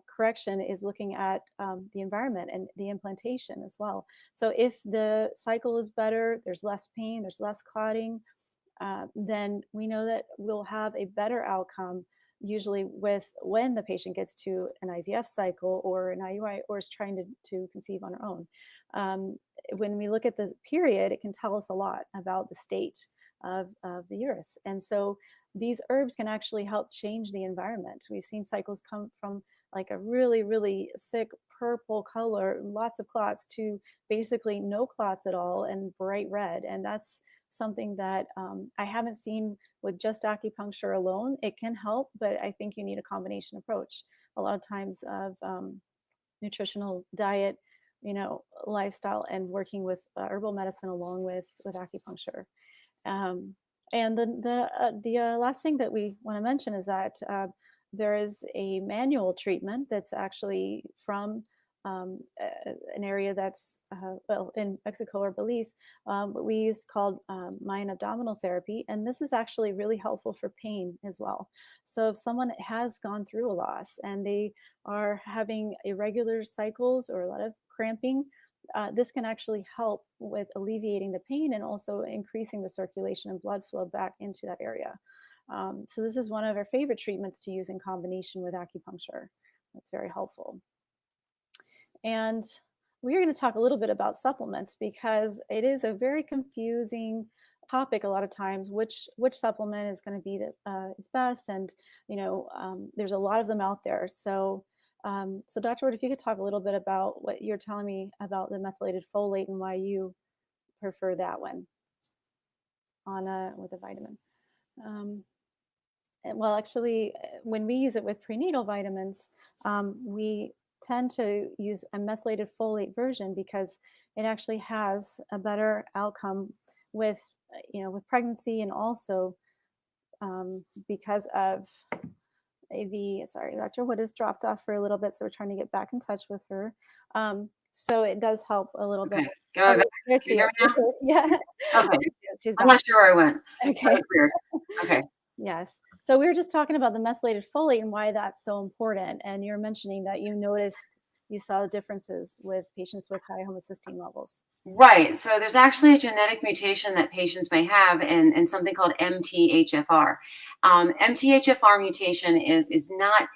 correction is looking at the environment and the implantation as well. So if the cycle is better, there's less pain, there's less clotting, then we know that we'll have a better outcome usually with when the patient gets to an IVF cycle or an IUI or is trying to conceive on her own. When we look at the period, it can tell us a lot about the state of the uterus. And so these herbs can actually help change the environment. We've seen cycles come from like a really, really thick purple color, lots of clots, to basically no clots at all and bright red. And that's something that I haven't seen with just acupuncture alone. It can help, but I think you need a combination approach. A lot of times of nutritional diet, lifestyle, and working with herbal medicine along with acupuncture. And the last thing that we want to mention is that there is a manual treatment that's actually from an area that's in Mexico or Belize, what we use called Mayan abdominal therapy, and this is actually really helpful for pain as well. So if someone has gone through a loss and they are having irregular cycles or a lot of cramping, this can actually help with alleviating the pain and also increasing the circulation and blood flow back into that area. So this is one of our favorite treatments to use in combination with acupuncture. That's very helpful. And we're going to talk a little bit about supplements because it is a very confusing topic a lot of times. Which supplement is going to be is best, and there's a lot of them out there. So Dr. Wood, if you could talk a little bit about what you're telling me about the methylated folate and why you prefer that one with a vitamin. Well, actually, when we use it with prenatal vitamins, we tend to use a methylated folate version because it actually has a better outcome with pregnancy, and also because of Dr. Wood has dropped off for a little bit, so we're trying to get back in touch with her. So it does help a little bit. Go back. Can you hear me now? Yeah. Okay. I'm not sure where I went. Okay. That was weird. Okay. Yes. So we were just talking about the methylated folate and why that's so important. And you're mentioning that you saw differences with patients with high homocysteine levels. Right. So there's actually a genetic mutation that patients may have in something called MTHFR. MTHFR mutation is not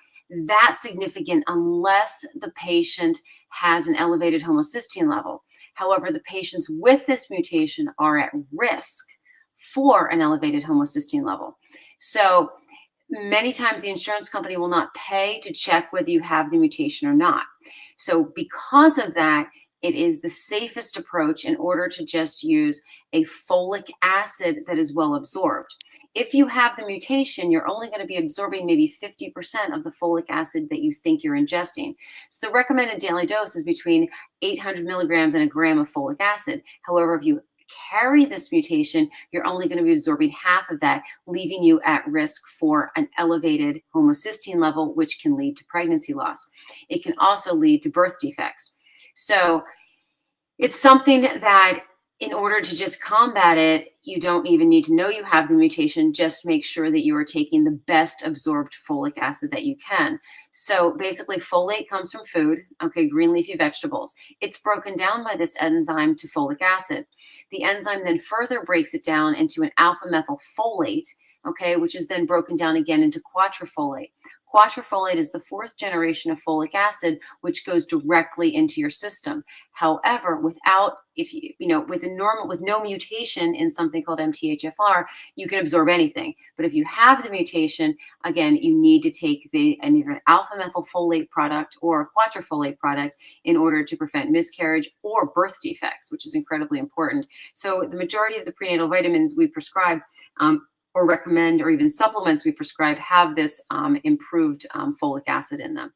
that significant unless the patient has an elevated homocysteine level. However, the patients with this mutation are at risk for an elevated homocysteine level. So many times the insurance company will not pay to check whether you have the mutation or not. So because of that, it is the safest approach in order to just use a folic acid that is well absorbed. If you have the mutation, you're only going to be absorbing maybe 50% of the folic acid that you think you're ingesting. So the recommended daily dose is between 800 milligrams and a gram of folic acid. However, if you carry this mutation, you're only going to be absorbing half of that, leaving you at risk for an elevated homocysteine level, which can lead to pregnancy loss. It can also lead to birth defects. So it's something that in order to just combat it, you don't even need to know you have the mutation. Just make sure that you are taking the best absorbed folic acid that you can. So basically, folate comes from food, okay, green leafy vegetables. It's broken down by this enzyme to folic acid. The enzyme then further breaks it down into an alpha methylfolate, okay, which is then broken down again into quatrefolate. Quatrefolate is the fourth generation of folic acid, which goes directly into your system. However, without, if you, you know, with no mutation in something called MTHFR, you can absorb anything. But if you have the mutation, again, you need to take either an alpha methylfolate product or a quatrefolate product in order to prevent miscarriage or birth defects, which is incredibly important. So the majority of the prenatal vitamins we prescribe, or recommend, or even supplements we prescribe, have this improved folic acid in them.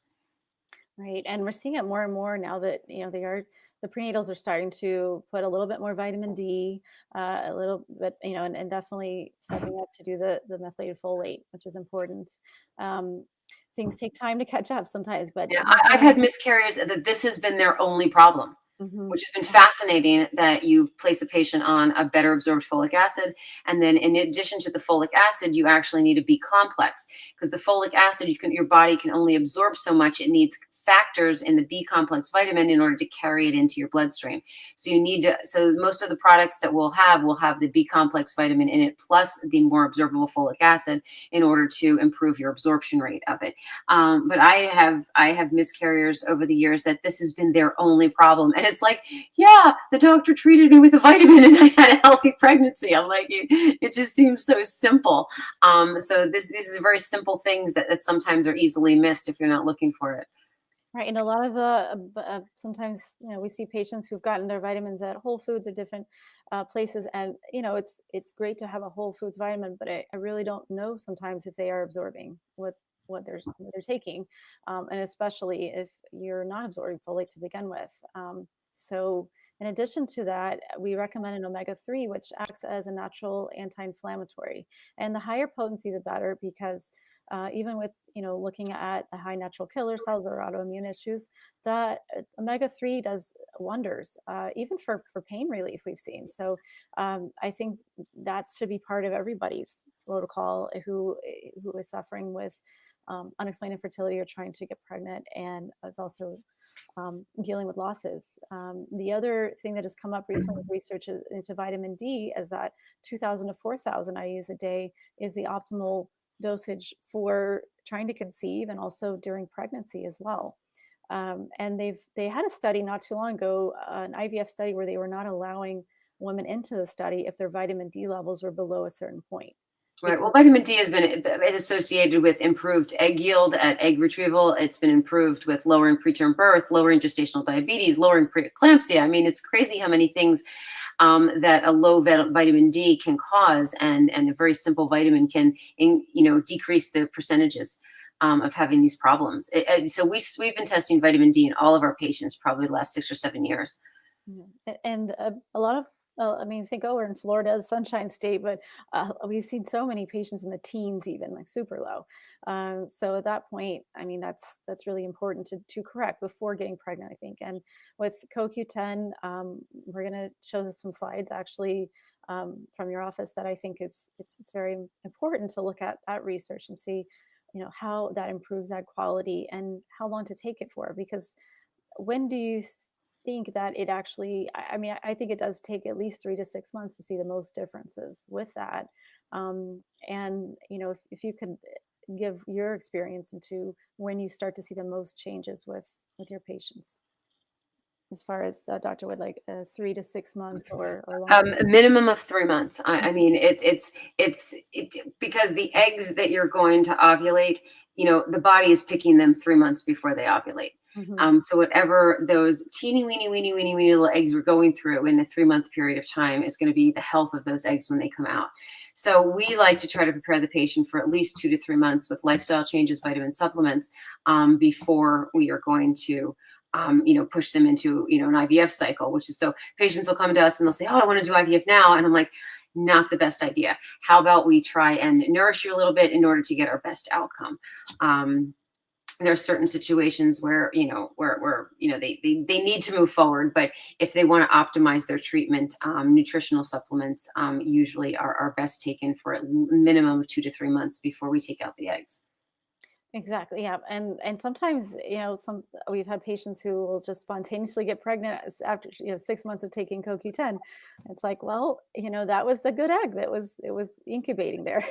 Right. And we're seeing it more and more now that, the prenatals are starting to put a little bit more vitamin D, a little bit, and definitely stepping up to do the methylated folate, which is important. Um, Things take time to catch up sometimes, but Yeah, I've definitely. had miscarriages that this has been their only problem, Mhm. which has been fascinating, that you place a patient on a better absorbed folic acid. And then in addition to the folic acid, you actually need a B complex, because the folic acid, your body can only absorb so much. It needs factors in the B complex vitamin in order to carry it into your bloodstream. So most of the products that will have the B complex vitamin in it, plus the more absorbable folic acid, in order to improve your absorption rate of it. But I have miscarriers over the years that this has been their only problem. And it's like, yeah, the doctor treated me with a vitamin and I had a healthy pregnancy. I'm like, it just seems so simple. So these are very simple things that sometimes are easily missed if you're not looking for it. Right, and a lot of the sometimes we see patients who've gotten their vitamins at Whole Foods or different places, and it's great to have a Whole Foods vitamin, but I really don't know sometimes if they are absorbing what they're taking, and especially if you're not absorbing folate to begin with. So, in addition to that, we recommend an omega-3, which acts as a natural anti-inflammatory, and the higher potency, the better, because even with looking at the high natural killer cells or autoimmune issues, that omega-3 does wonders, even for pain relief we've seen. So I think that should be part of everybody's protocol who is suffering with unexplained infertility or trying to get pregnant, and is also dealing with losses. The other thing that has come up recently with research into vitamin D is that 2,000 to 4,000 IU's a day is the optimal dosage for trying to conceive and also during pregnancy as well. And they had a study not too long ago, an IVF study, where they were not allowing women into the study if their vitamin D levels were below a certain point. Right. Well, Because vitamin D has been associated with improved egg yield at egg retrieval. It's been improved with lowering preterm birth, lowering gestational diabetes, lowering preeclampsia. I mean, it's crazy how many things that a low vitamin D can cause, and a very simple vitamin can, decrease the percentages of having these problems. So we've been testing vitamin D in all of our patients probably the last 6 or 7 years. and a lot of I mean, think, oh, we're in Florida, Sunshine State, but we've seen so many patients in the teens, even like super low. So at that point, I mean, that's really important to correct before getting pregnant, I think. And with CoQ10, we're going to show some slides actually from your office that I think it's very important to look at that research and see, how that improves that quality and how long to take it for, because when do you think that it actually, I mean, I think it does take at least 3 to 6 months to see the most differences with that. And if you could give your experience into when you start to see the most changes with your patients, as far as Dr. Wood, like 3 to 6 months or longer. A minimum of 3 months. I mean, because the eggs that you're going to ovulate, the body is picking them 3 months before they ovulate. Mhm. So whatever those teeny weeny weeny weeny weeny little eggs we're going through in a 3 month period of time is going to be the health of those eggs when they come out. So we like to try to prepare the patient for at least 2 to 3 months with lifestyle changes, vitamin supplements, before we are going to push them into, an IVF cycle, which is, so patients will come to us and they'll say, oh, I want to do IVF now. And I'm like, not the best idea. How about we try and nourish you a little bit in order to get our best outcome? there are certain situations where, they need to move forward, but if they want to optimize their treatment, nutritional supplements usually are best taken for a minimum of 2 to 3 months before we take out the eggs. Exactly. Yeah. And sometimes, we've had patients who will just spontaneously get pregnant after 6 months of taking CoQ10. It's like, well, that was the good egg that was it was incubating there,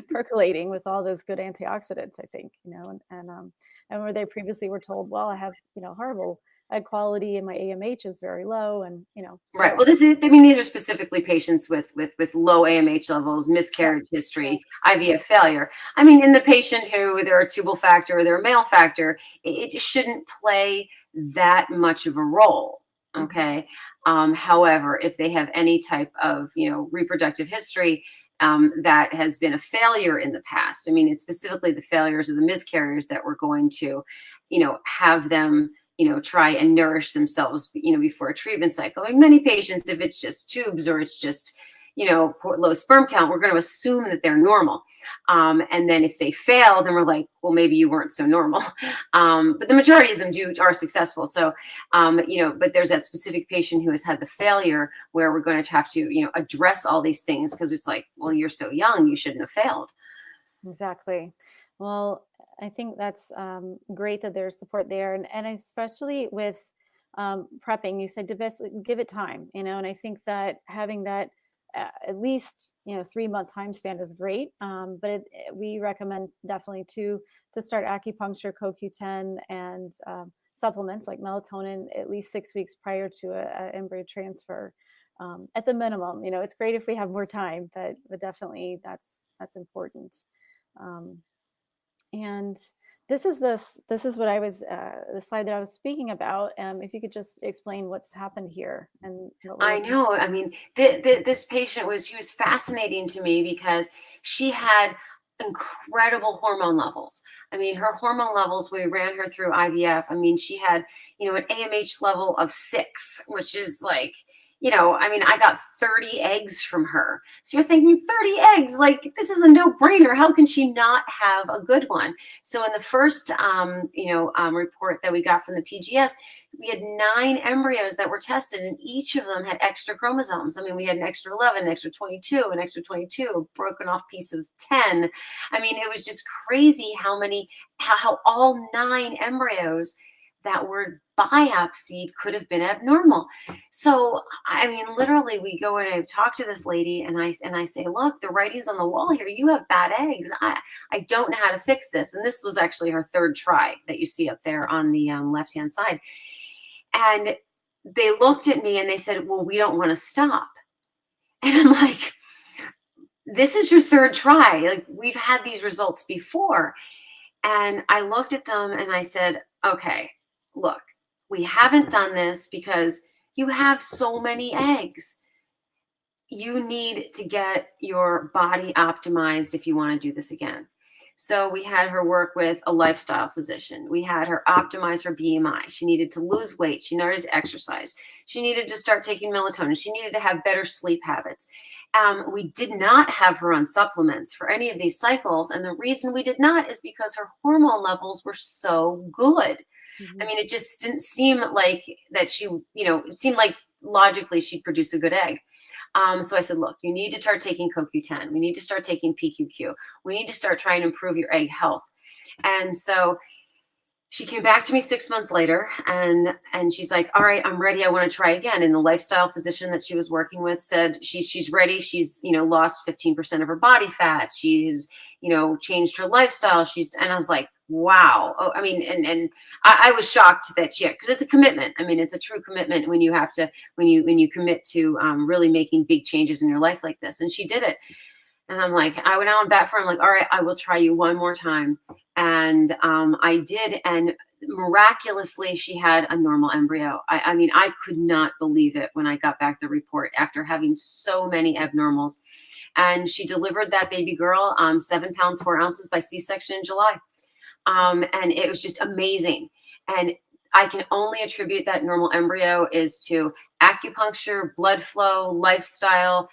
percolating with all those good antioxidants, I think, and where they previously were told, well, I have, horrible egg quality and my AMH is very low. And, Right. so Well, these are specifically patients with low AMH levels, yeah, miscarriage yeah, history, IVF failure. I mean, in the patient who they're a tubal factor or they're a male factor, it shouldn't play that much of a role. mhm, Okay. However, if they have any type of, reproductive history, that has been a failure in the past. I mean, it's specifically the failures or the miscarriers that we're going to, have them, try and nourish themselves, before a treatment cycle. Like many patients, if it's just tubes or it's just, low sperm count, we're going to assume that they're normal. And then if they fail, then we're like, well, maybe you weren't so normal. But the majority of them are successful. So, but there's that specific patient who has had the failure where we're going to have to, address all these things because it's like, well, you're so young, you shouldn't have failed. exactly. Well, I think that's great that there's support there, and especially with prepping. You said to best give it time, and I think that having that at least 3-month time span is great. But we recommend definitely to start acupuncture, CoQ10, and supplements like melatonin at least 6 weeks prior to a embryo transfer. At the minimum, it's great if we have more time, but definitely that's important. Um, and this is what I was the slide that I was speaking about. If you could just explain what's happened here and what we're I looking. know. I mean, this patient she was fascinating to me because she had incredible hormone levels. I mean, her hormone levels, we ran her through IVF. I mean, she had, an AMH level of 6, which is like, I mean, I got 30 eggs from her. So you're thinking 30 eggs, like this is a no-brainer. How can she not have a good one? So in the first, report that we got from the PGS, we had 9 embryos that were tested, and each of them had extra chromosomes. I mean, we had an extra 11, an extra 22, an extra 22, a broken off piece of 10. I mean, it was just crazy how all 9 embryos that were biopsied could have been abnormal. So, I mean, literally, we go in and I talk to this lady, and I say, look, the writing's on the wall here. You have bad eggs. I don't know how to fix this. And this was actually her 3rd try that you see up there on the left hand side. And they looked at me and they said, well, we don't want to stop. And I'm like, this is your 3rd try. Like, we've had these results before. And I looked at them and I said, okay, look, we haven't done this because you have so many eggs. You need to get your body optimized if you want to do this again. So we had her work with a lifestyle physician. We had her optimize her BMI. She needed to lose weight. She needed to exercise. She needed to start taking melatonin. She needed to have better sleep habits. We did not have her on supplements for any of these cycles. And the reason we did not is because her hormone levels were so good. I Mhm. mean, it just didn't seem like that it seemed like logically she'd produce a good egg. So I said, look, you need to start taking CoQ10. We need to start taking PQQ. We need to start trying to improve your egg health. And so she came back to me 6 months later, and she's like, all right, I'm ready. I want to try again. And the lifestyle physician that she was working with said she's ready. She's, lost 15% of her body fat. She's, changed her lifestyle. And I was like, wow. Oh, I mean, and I was shocked that because it's a commitment. I mean, it's a true commitment when you have to, when you commit to really making big changes in your life like this. And she did it. And I'm like, I went out on that for her. I'm like, all right, I will try you one more time. And I did. And miraculously, she had a normal embryo. I mean, I could not believe it when I got back the report after having so many abnormals. And she delivered that baby girl 7 pounds, 4 ounces by C-section in July. And it was just amazing. And I can only attribute that normal embryo is to acupuncture, blood flow, lifestyle,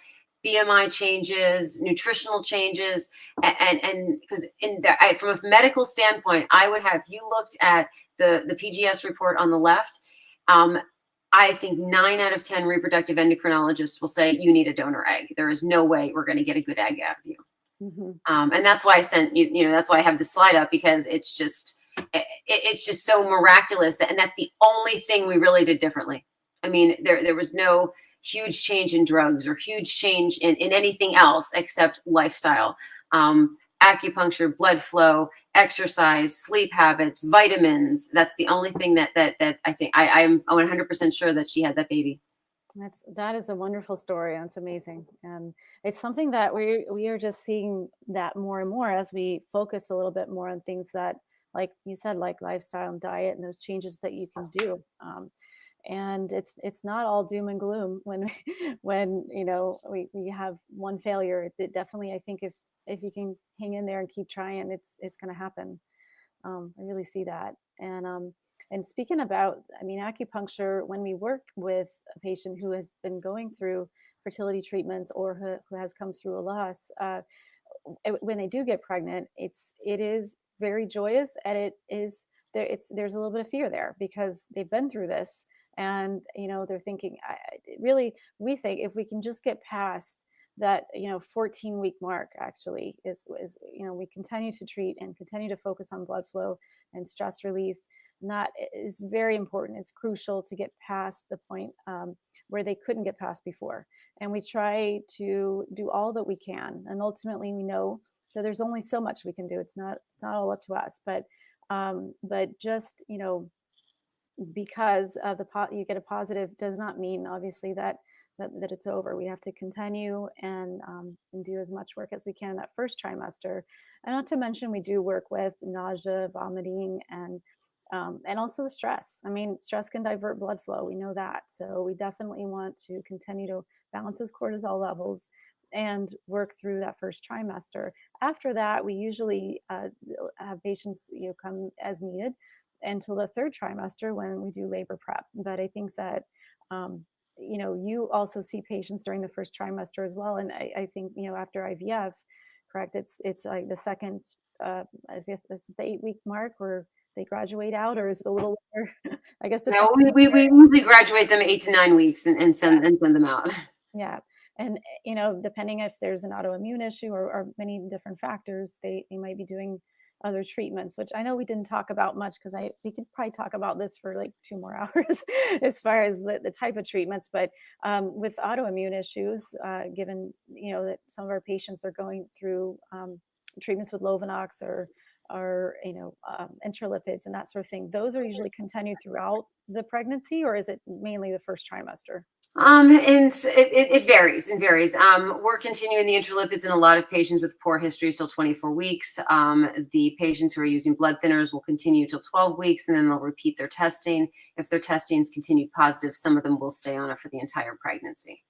BMI changes, nutritional changes, and because from a medical standpoint, I would have, if you looked at the PGS report on the left, I think 9 out of 10 reproductive endocrinologists will say you need a donor egg. There is no way we're going to get a good egg out of you. Mm-hmm. And that's why I sent you, that's why I have this slide up, because it's just so miraculous and that's the only thing we really did differently. I mean, there was no huge change in drugs or huge change in anything else except lifestyle, acupuncture, blood flow, exercise, sleep habits, vitamins. That's the only thing that I think I'm 100% sure that she had that baby. That is a wonderful story. That's amazing. And it's something that we are just seeing that more and more as we focus a little bit more on things that, like you said, like lifestyle and diet and those changes that you can do. And it's not all doom and gloom when when we have one failure. It definitely, I think if you can hang in there and keep trying, it's going to happen. I really see that. And speaking about, I mean, acupuncture, when we work with a patient who has been going through fertility treatments or who has come through a loss, when they do get pregnant, it is very joyous, and it is there's a little bit of fear there because they've been through this, and they're thinking, really, we think if we can just get past that 14-week mark, actually is we continue to treat and continue to focus on blood flow and stress relief. And that is very important. It's crucial to get past the point where they couldn't get past before. And we try to do all that we can. And ultimately, we know that there's only so much we can do. It's not all up to us. But just because of you get a positive does not mean, obviously, that it's over. We have to continue and do as much work as we can in that first trimester. And not to mention, we do work with nausea, vomiting, and also the stress. I mean, stress can divert blood flow. We know that. So we definitely want to continue to balance those cortisol levels and work through that first trimester. After that, we usually have patients come as needed until the third trimester when we do labor prep. But I think that you also see patients during the first trimester as well. And I think after IVF, correct? It's like the second, I guess it's the 8-week mark where they graduate out, or is it a little later? I guess no, we usually graduate them 8 to 9 weeks and send them out. Yeah. And depending if there's an autoimmune issue or many different factors, they might be doing other treatments, which I know we didn't talk about much because we could probably talk about this for like 2 more hours as far as the type of treatments. But with autoimmune issues, given that some of our patients are going through treatments with Lovenox or intralipids and that sort of thing, those are usually continued throughout the pregnancy, or is it mainly the first trimester? And it varies and varies. We're continuing the intralipids in a lot of patients with poor history till 24 weeks. The patients who are using blood thinners will continue till 12 weeks, and then they'll repeat their testing. If their testing is continued positive, some of them will stay on it for the entire pregnancy.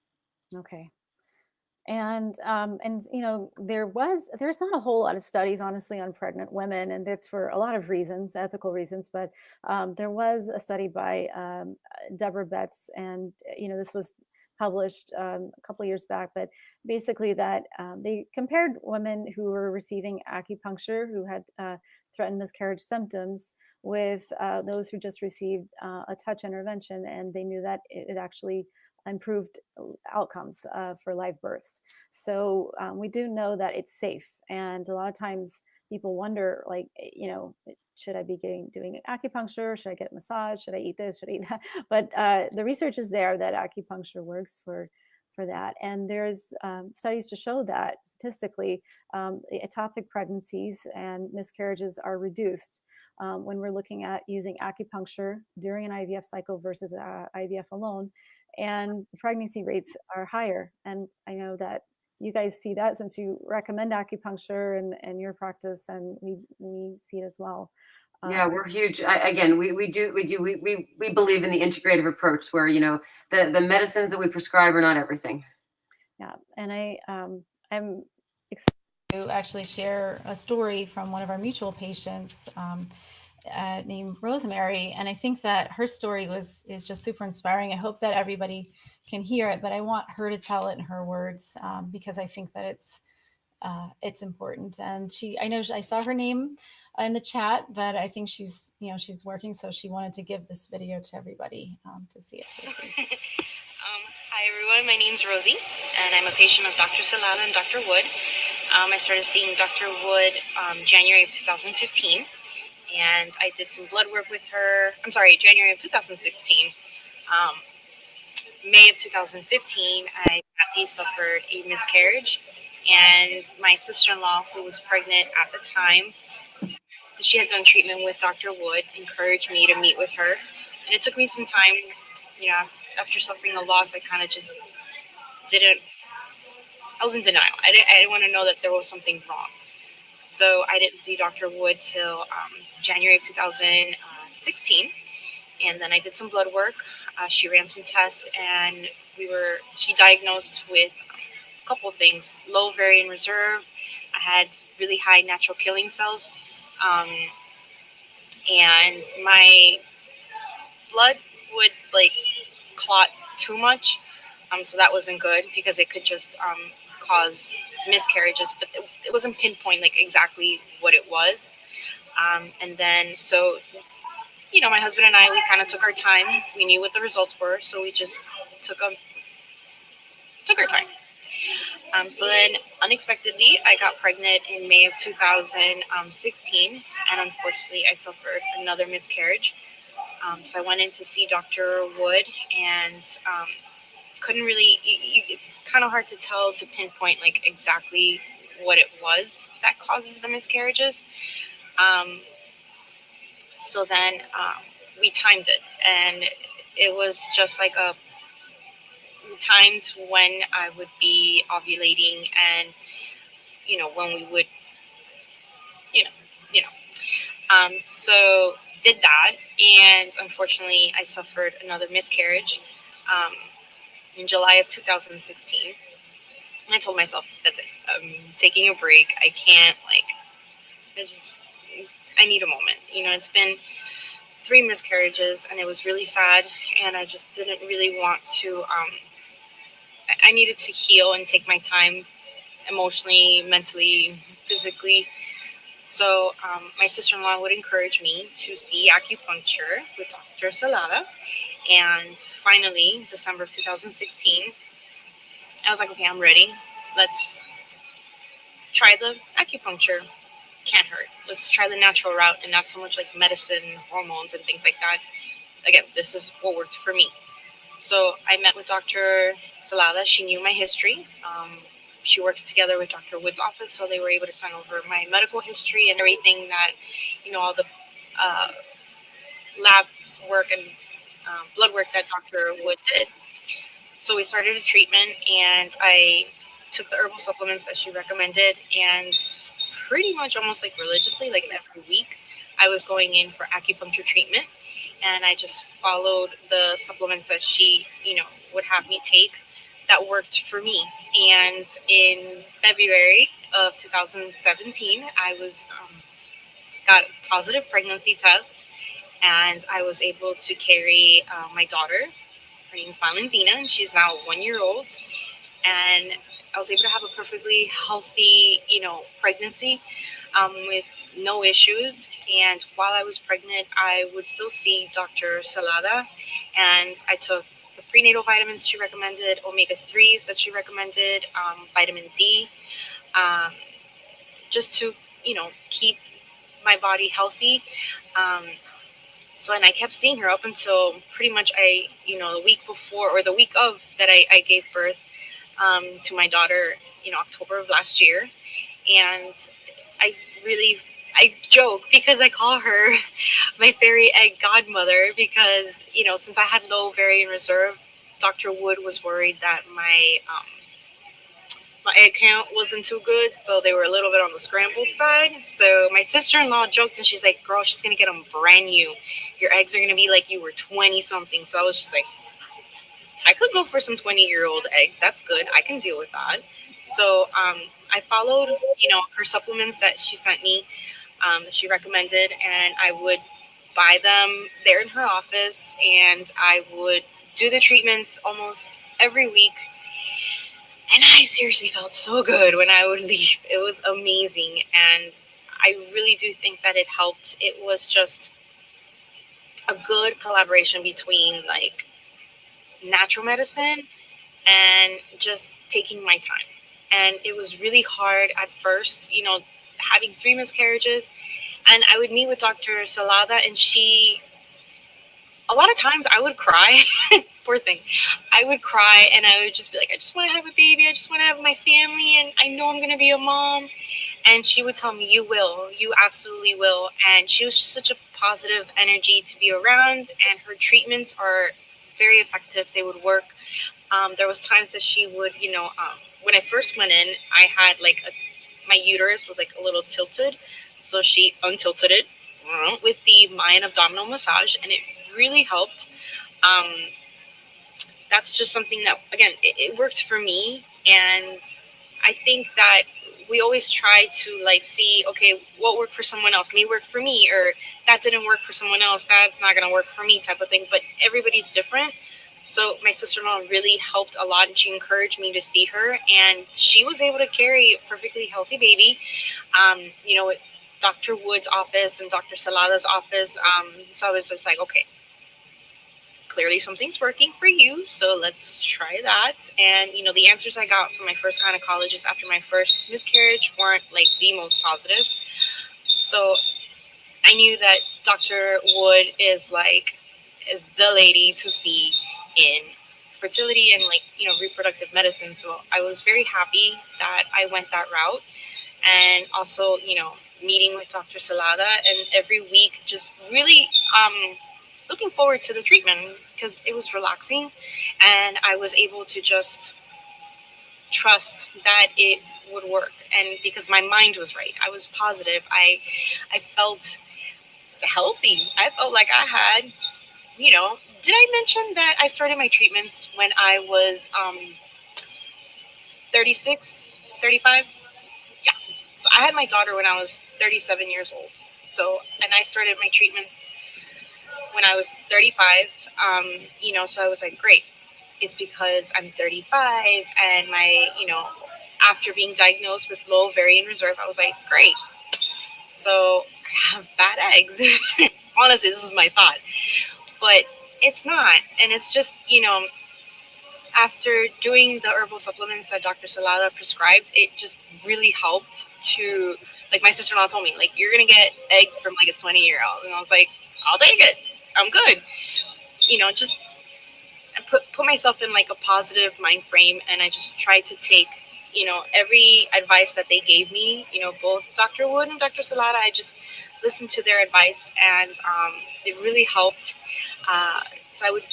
Okay. And there's not a whole lot of studies, honestly, on pregnant women, and that's for a lot of reasons, ethical reasons. But there was a study by Deborah Betts, and this was published a couple of years back. But basically, that they compared women who were receiving acupuncture who had threatened miscarriage symptoms with those who just received a touch intervention, and they knew that it actually improved outcomes for live births. So we do know that it's safe. And a lot of times people wonder, like, should I be doing acupuncture? Should I get massage? Should I eat this? Should I eat that? But the research is there that acupuncture works for that. And there's studies to show that statistically ectopic pregnancies and miscarriages are reduced when we're looking at using acupuncture during an IVF cycle versus IVF alone. And pregnancy rates are higher. And I know that you guys see that since you recommend acupuncture in your practice, and we see it as well. Yeah, we're huge. We believe in the integrative approach where, the medicines that we prescribe are not everything. Yeah. And I'm excited to actually share a story from one of our mutual patients. named Rosemary, and I think that her story is just super inspiring. I hope that everybody can hear it, but I want her to tell it in her words, because I think that it's important. And I know I saw her name in the chat, but I think she's working, so she wanted to give this video to everybody to see it. So hi everyone, my name's Rosie, and I'm a patient of Dr. Celada and Dr. Wood. I started seeing Dr. Wood January of 2015, and I did some blood work with her. I'm sorry, January of 2016. May of 2015, I sadly suffered a miscarriage, and my sister-in-law, who was pregnant at the time, she had done treatment with Dr. Wood, encouraged me to meet with her, and it took me some time. You know, after suffering a loss, I kind of just didn't. I was in denial. I didn't want to know that there was something wrong. So I didn't see Dr. Wood till January of 2016, and then I did some blood work. She ran some tests, and she diagnosed with a couple of things: low ovarian reserve. I had really high natural killing cells, and my blood would clot too much. So that wasn't good because it could just cause miscarriages, but it wasn't pinpoint exactly what it was. And then my husband and I, we kind of took our time. We knew what the results were, so we just took our time. So then, unexpectedly, I got pregnant in May of 2016, and unfortunately, I suffered another miscarriage. So I went in to see Dr. Wood, and couldn't really. It's kind of hard to tell, to pinpoint exactly what it was that causes the miscarriages. So then we timed it, and it was just timed when I would be ovulating, and when we would, you know, you know. So did that, and unfortunately, I suffered another miscarriage in July of 2016. And I told myself, that's it. I'm taking a break. I can't I need a moment. It's been 3 miscarriages, and it was really sad, and I just didn't really want to. I needed to heal and take my time, emotionally, mentally, physically. So my sister-in-law would encourage me to see acupuncture with Dr. Celada, and finally, December of 2016, I was like, okay, I'm ready. Let's try the acupuncture. Can't hurt. Let's try the natural route and not so much medicine, hormones, and things like that. Again, this is what worked for me. So I met with Dr. Celada. She knew my history. She works together with Dr. Wood's office, so they were able to send over my medical history and everything that, all the lab work and blood work that Dr. Wood did. So we started a treatment, and I took the herbal supplements that she recommended, and pretty much almost religiously, every week, I was going in for acupuncture treatment, and I just followed the supplements that she, would have me take that worked for me. And in February of 2017, I got a positive pregnancy test, and I was able to carry my daughter. Her name's Valentina, and she's now 1 year old. And I was able to have a perfectly healthy, pregnancy with no issues. And while I was pregnant, I would still see Dr. Celada, and I took the prenatal vitamins she recommended, omega-3s that she recommended, vitamin D, just to, keep my body healthy. And I kept seeing her up until pretty much the week before, or the week of that I gave birth to my daughter, October of last year. And I joke because I call her my fairy egg godmother because, since I had low ovarian reserve, Dr. Wood was worried that my egg count wasn't too good, so they were a little bit on the scrambled side. So my sister-in-law joked, and she's like, girl, she's going to get them brand new. Your eggs are going to be like you were 20-something. So I was just like, I could go for some 20-year-old eggs. That's good. I can deal with that. So I followed, her supplements that she sent me, that she recommended, and I would buy them there in her office, and I would do the treatments almost every week. And I seriously felt so good when I would leave. It was amazing. And I really do think that it helped. It was just a good collaboration between like natural medicine and just taking my time. And it was really hard at first, having 3 miscarriages. And I would meet with Dr. Celada, and a lot of times I would cry. Poor thing. I would cry, and I would just be like, I just want to have a baby. I just want to have my family, and I know I'm going to be a mom. And she would tell me, you will. You absolutely will. And she was just such a positive energy to be around, and her treatments are very effective. They would work. There was times that she would, when I first went in, I had like my uterus was like a little tilted. So she untilted it with the Mayan abdominal massage, and it really helped. That's just something that, again, it worked for me. And I think that we always try to like see, okay, what worked for someone else may work for me, or that didn't work for someone else, that's not going to work for me type of thing. But everybody's different. So my sister-in-law really helped a lot, and she encouraged me to see her, and she was able to carry a perfectly healthy baby. With Dr. Wood's office and Dr. Celada's office. So I was just like, okay, clearly something's working for you, so let's try that. And the answers I got from my first gynecologist after my first miscarriage weren't like the most positive. So I knew that Dr. Wood is like the lady to see in fertility and like reproductive medicine. So I was very happy that I went that route. And also meeting with Dr. Celada, and every week just really looking forward to the treatment, because it was relaxing, and I was able to just trust that it would work. And because my mind was right, I was positive. I felt healthy. I felt like I had, did I mention that I started my treatments when I was 36, 35? Yeah. So I had my daughter when I was 37 years old. So, and I started my treatments when I was 35. So I was like, great. It's because I'm 35, and after being diagnosed with low ovarian reserve, I was like, great. So I have bad eggs. Honestly, this is my thought. But it's not. And it's just, after doing the herbal supplements that Dr. Celada prescribed, it just really helped to, like, my sister-in-law told me, like, you're going to get eggs from like a 20-year-old. And I was like, I'll take it. I'm good. Just put myself in like a positive mind frame. And I just tried to take, every advice that they gave me, both Dr. Wood and Dr. Celada, I just listened to their advice, and it really helped. So I would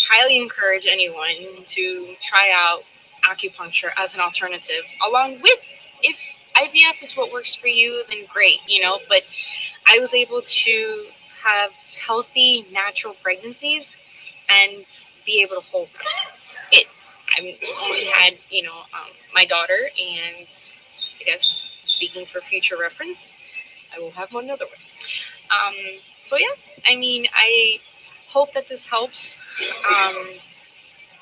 highly encourage anyone to try out acupuncture as an alternative, along with, if IVF is what works for you, then great, but I was able to have healthy, natural pregnancies and be able to hold it. I only had, my daughter, and I guess speaking for future reference, I will have another one. So yeah, I hope that this helps.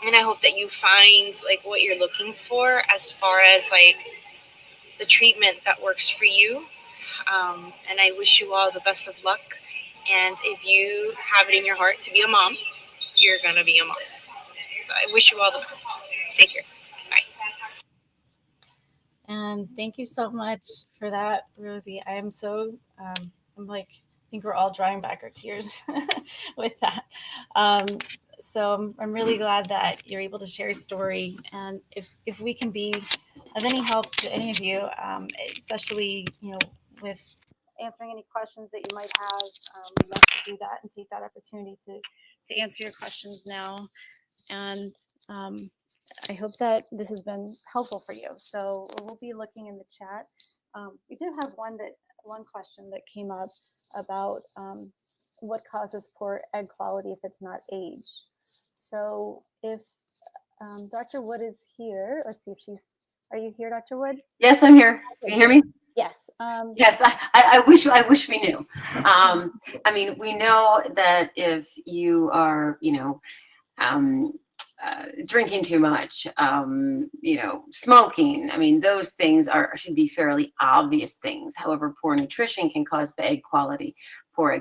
And I hope that you find like what you're looking for as far as like the treatment that works for you. And I wish you all the best of luck. And if you have it in your heart to be a mom, you're going to be a mom. So I wish you all the best. Take care. Bye. And thank you so much for that, Rosie. I am so, I'm like, I think we're all drawing back our tears with that. So I'm really glad that you're able to share your story. And if we can be of any help to any of you, especially, with answering any questions that you might have, we'd love to do that and take that opportunity to answer your questions now. And I hope that this has been helpful for you. So we'll be looking in the chat. We do have one question that came up about what causes poor egg quality if it's not age. So if Dr. Wood is here, let's see if are you here, Dr. Wood? Yes, I'm here. Can you hear me? Yes. Yes, I wish we knew. I mean, we know that if you are, drinking too much, smoking. I mean, those things should be fairly obvious things. However, poor nutrition can cause poor egg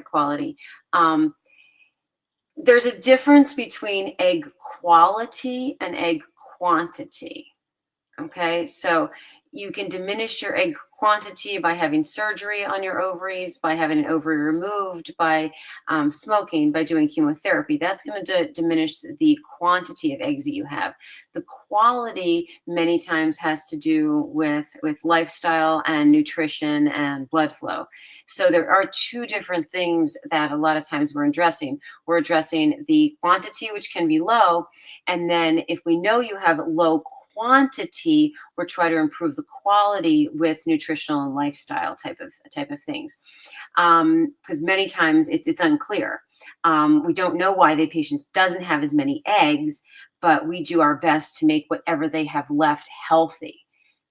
quality. There's a difference between egg quality and egg quantity. Okay, so you can diminish your egg quantity by having surgery on your ovaries, by having an ovary removed, by smoking, by doing chemotherapy. That's going to diminish the quantity of eggs that you have. The quality many times has to do with lifestyle and nutrition and blood flow. So there are two different things that a lot of times we're addressing. We're addressing the quantity, which can be low, and then if we know you have low quantity, we're trying to improve the quality with nutritional and lifestyle type of things. Because many times it's unclear. We don't know why the patient doesn't have as many eggs, but we do our best to make whatever they have left healthy.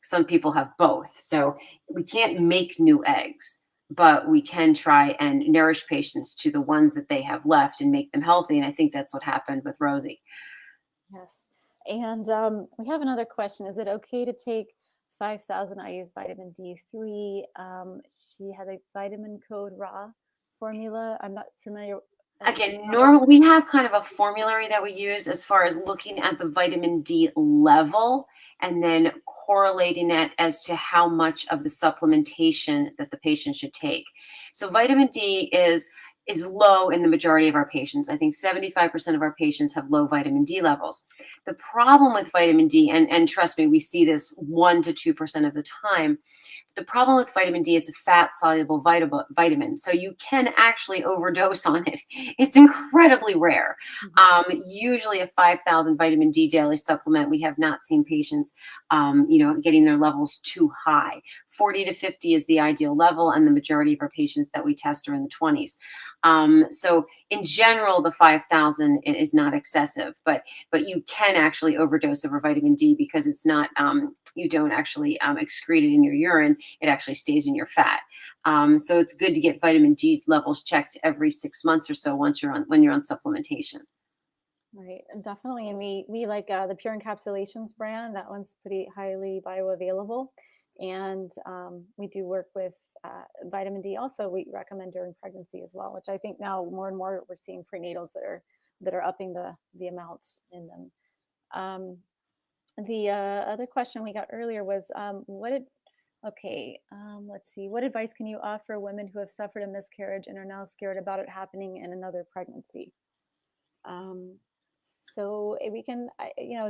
Some people have both, so we can't make new eggs, but we can try and nourish patients to the ones that they have left and make them healthy. And I think that's what happened with Rosie. Yes. And we have another question. Is it okay to take 5,000 IU's vitamin D3? She had a vitamin code raw formula. I'm not familiar. Again, normally we have kind of a formulary that we use as far as looking at the vitamin D level and then correlating it as to how much of the supplementation that the patient should take. So vitamin D is low in the majority of our patients. I think 75% of our patients have low vitamin D levels. The problem with vitamin D, and trust me, we see this 1 to 2% of the time. The problem with vitamin D is a fat-soluble vitamin, so you can actually overdose on it. It's incredibly rare. Usually a 5,000 vitamin D daily supplement, we have not seen patients, getting their levels too high. 40 to 50 is the ideal level, and the majority of our patients that we test are in the 20s. So in general, the 5,000 is not excessive, but you can actually overdose over vitamin D because it's not, you don't actually excrete it in your urine. It actually stays in your fat. So it's good to get vitamin D levels checked every 6 months or so when you're on supplementation. Right, and definitely. And we like the Pure Encapsulations brand. That one's pretty highly bioavailable. And we do work with vitamin D. Also, we recommend during pregnancy as well, which I think now more and more we're seeing prenatals that are upping the amounts in them. The other question we got earlier was let's see. What advice can you offer women who have suffered a miscarriage and are now scared about it happening in another pregnancy? So we can,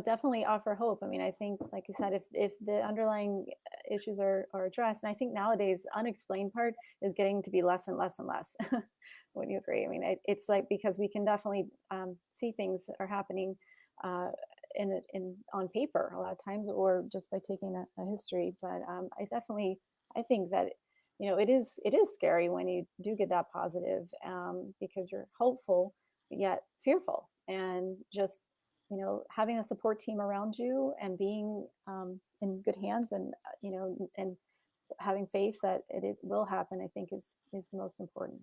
definitely offer hope. I mean, I think, like you said, if the underlying issues are addressed, and I think nowadays unexplained part is getting to be less and less and less. Would you agree? I mean, it's like, because we can definitely see things that are happening on paper a lot of times, or just by taking a history. But I think that it is scary when you do get that positive, because you're hopeful but yet fearful, and just having a support team around you and being in good hands, and and having faith that it will happen, I think is the most important.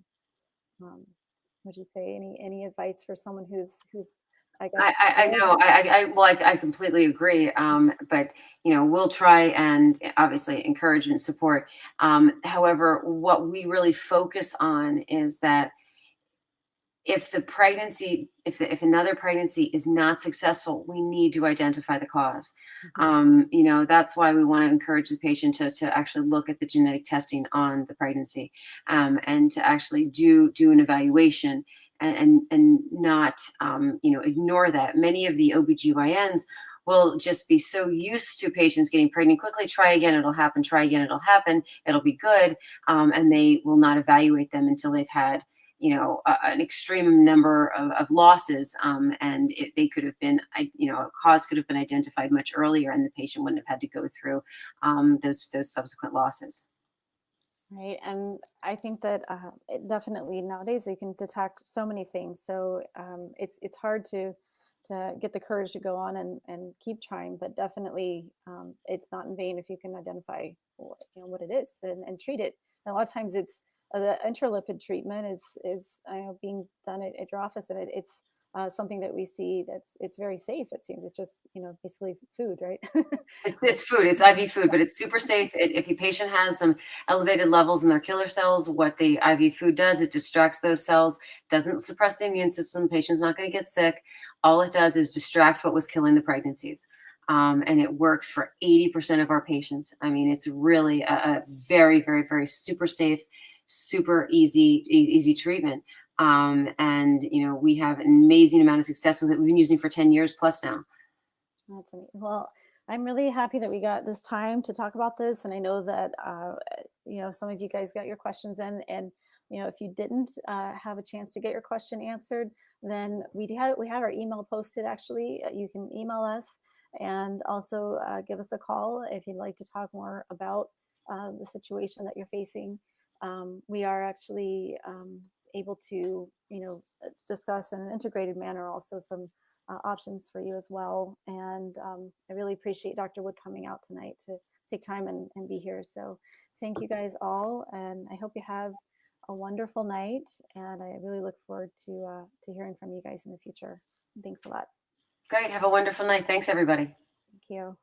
Would you say any advice for someone who's I guess I know. I completely agree. But we'll try and obviously encourage and support. However, what we really focus on is that if another pregnancy is not successful, we need to identify the cause. That's why we want to encourage the patient to actually look at the genetic testing on the pregnancy, and to actually do an evaluation, and not ignore that. Many of the OBGYNs will just be so used to patients getting pregnant quickly. Try again, it'll happen. Try again, it'll happen. It'll be good. And they will not evaluate them until they've had an extreme number of losses, and they could have been, a cause could have been identified much earlier, and the patient wouldn't have had to go through those subsequent losses. Right. And I think that definitely nowadays they can detect so many things. So it's hard to get the courage to go on and keep trying. But definitely, it's not in vain if you can identify what it is and treat it. And a lot of times, it's the intralipid treatment is being done at your office, and it's something that we see it's very safe. It seems it's just basically food, right? It's food. It's IV food, but it's super safe. If your patient has some elevated levels in their killer cells, what the IV food does, it distracts those cells, doesn't suppress the immune system. Patient's not going to get sick. All it does is distract what was killing the pregnancies. And it works for 80% of our patients. I mean, it's really a very, very, very super safe, super easy treatment. And we have an amazing amount of success with it. We've been using it for 10 years plus now. That's amazing. Well, I'm really happy that we got this time to talk about this, and I know that some of you guys got your questions in, and if you didn't have a chance to get your question answered, then we have our email posted. Actually, you can email us and also give us a call if you'd like to talk more about the situation that you're facing. We are actually able to discuss in an integrated manner also some options for you as well. And I really appreciate Dr. Wood coming out tonight to take time and be here. So thank you guys all, and I hope you have a wonderful night. And I really look forward to hearing from you guys in the future. Thanks a lot. Great. Have a wonderful night. Thanks, everybody. Thank you.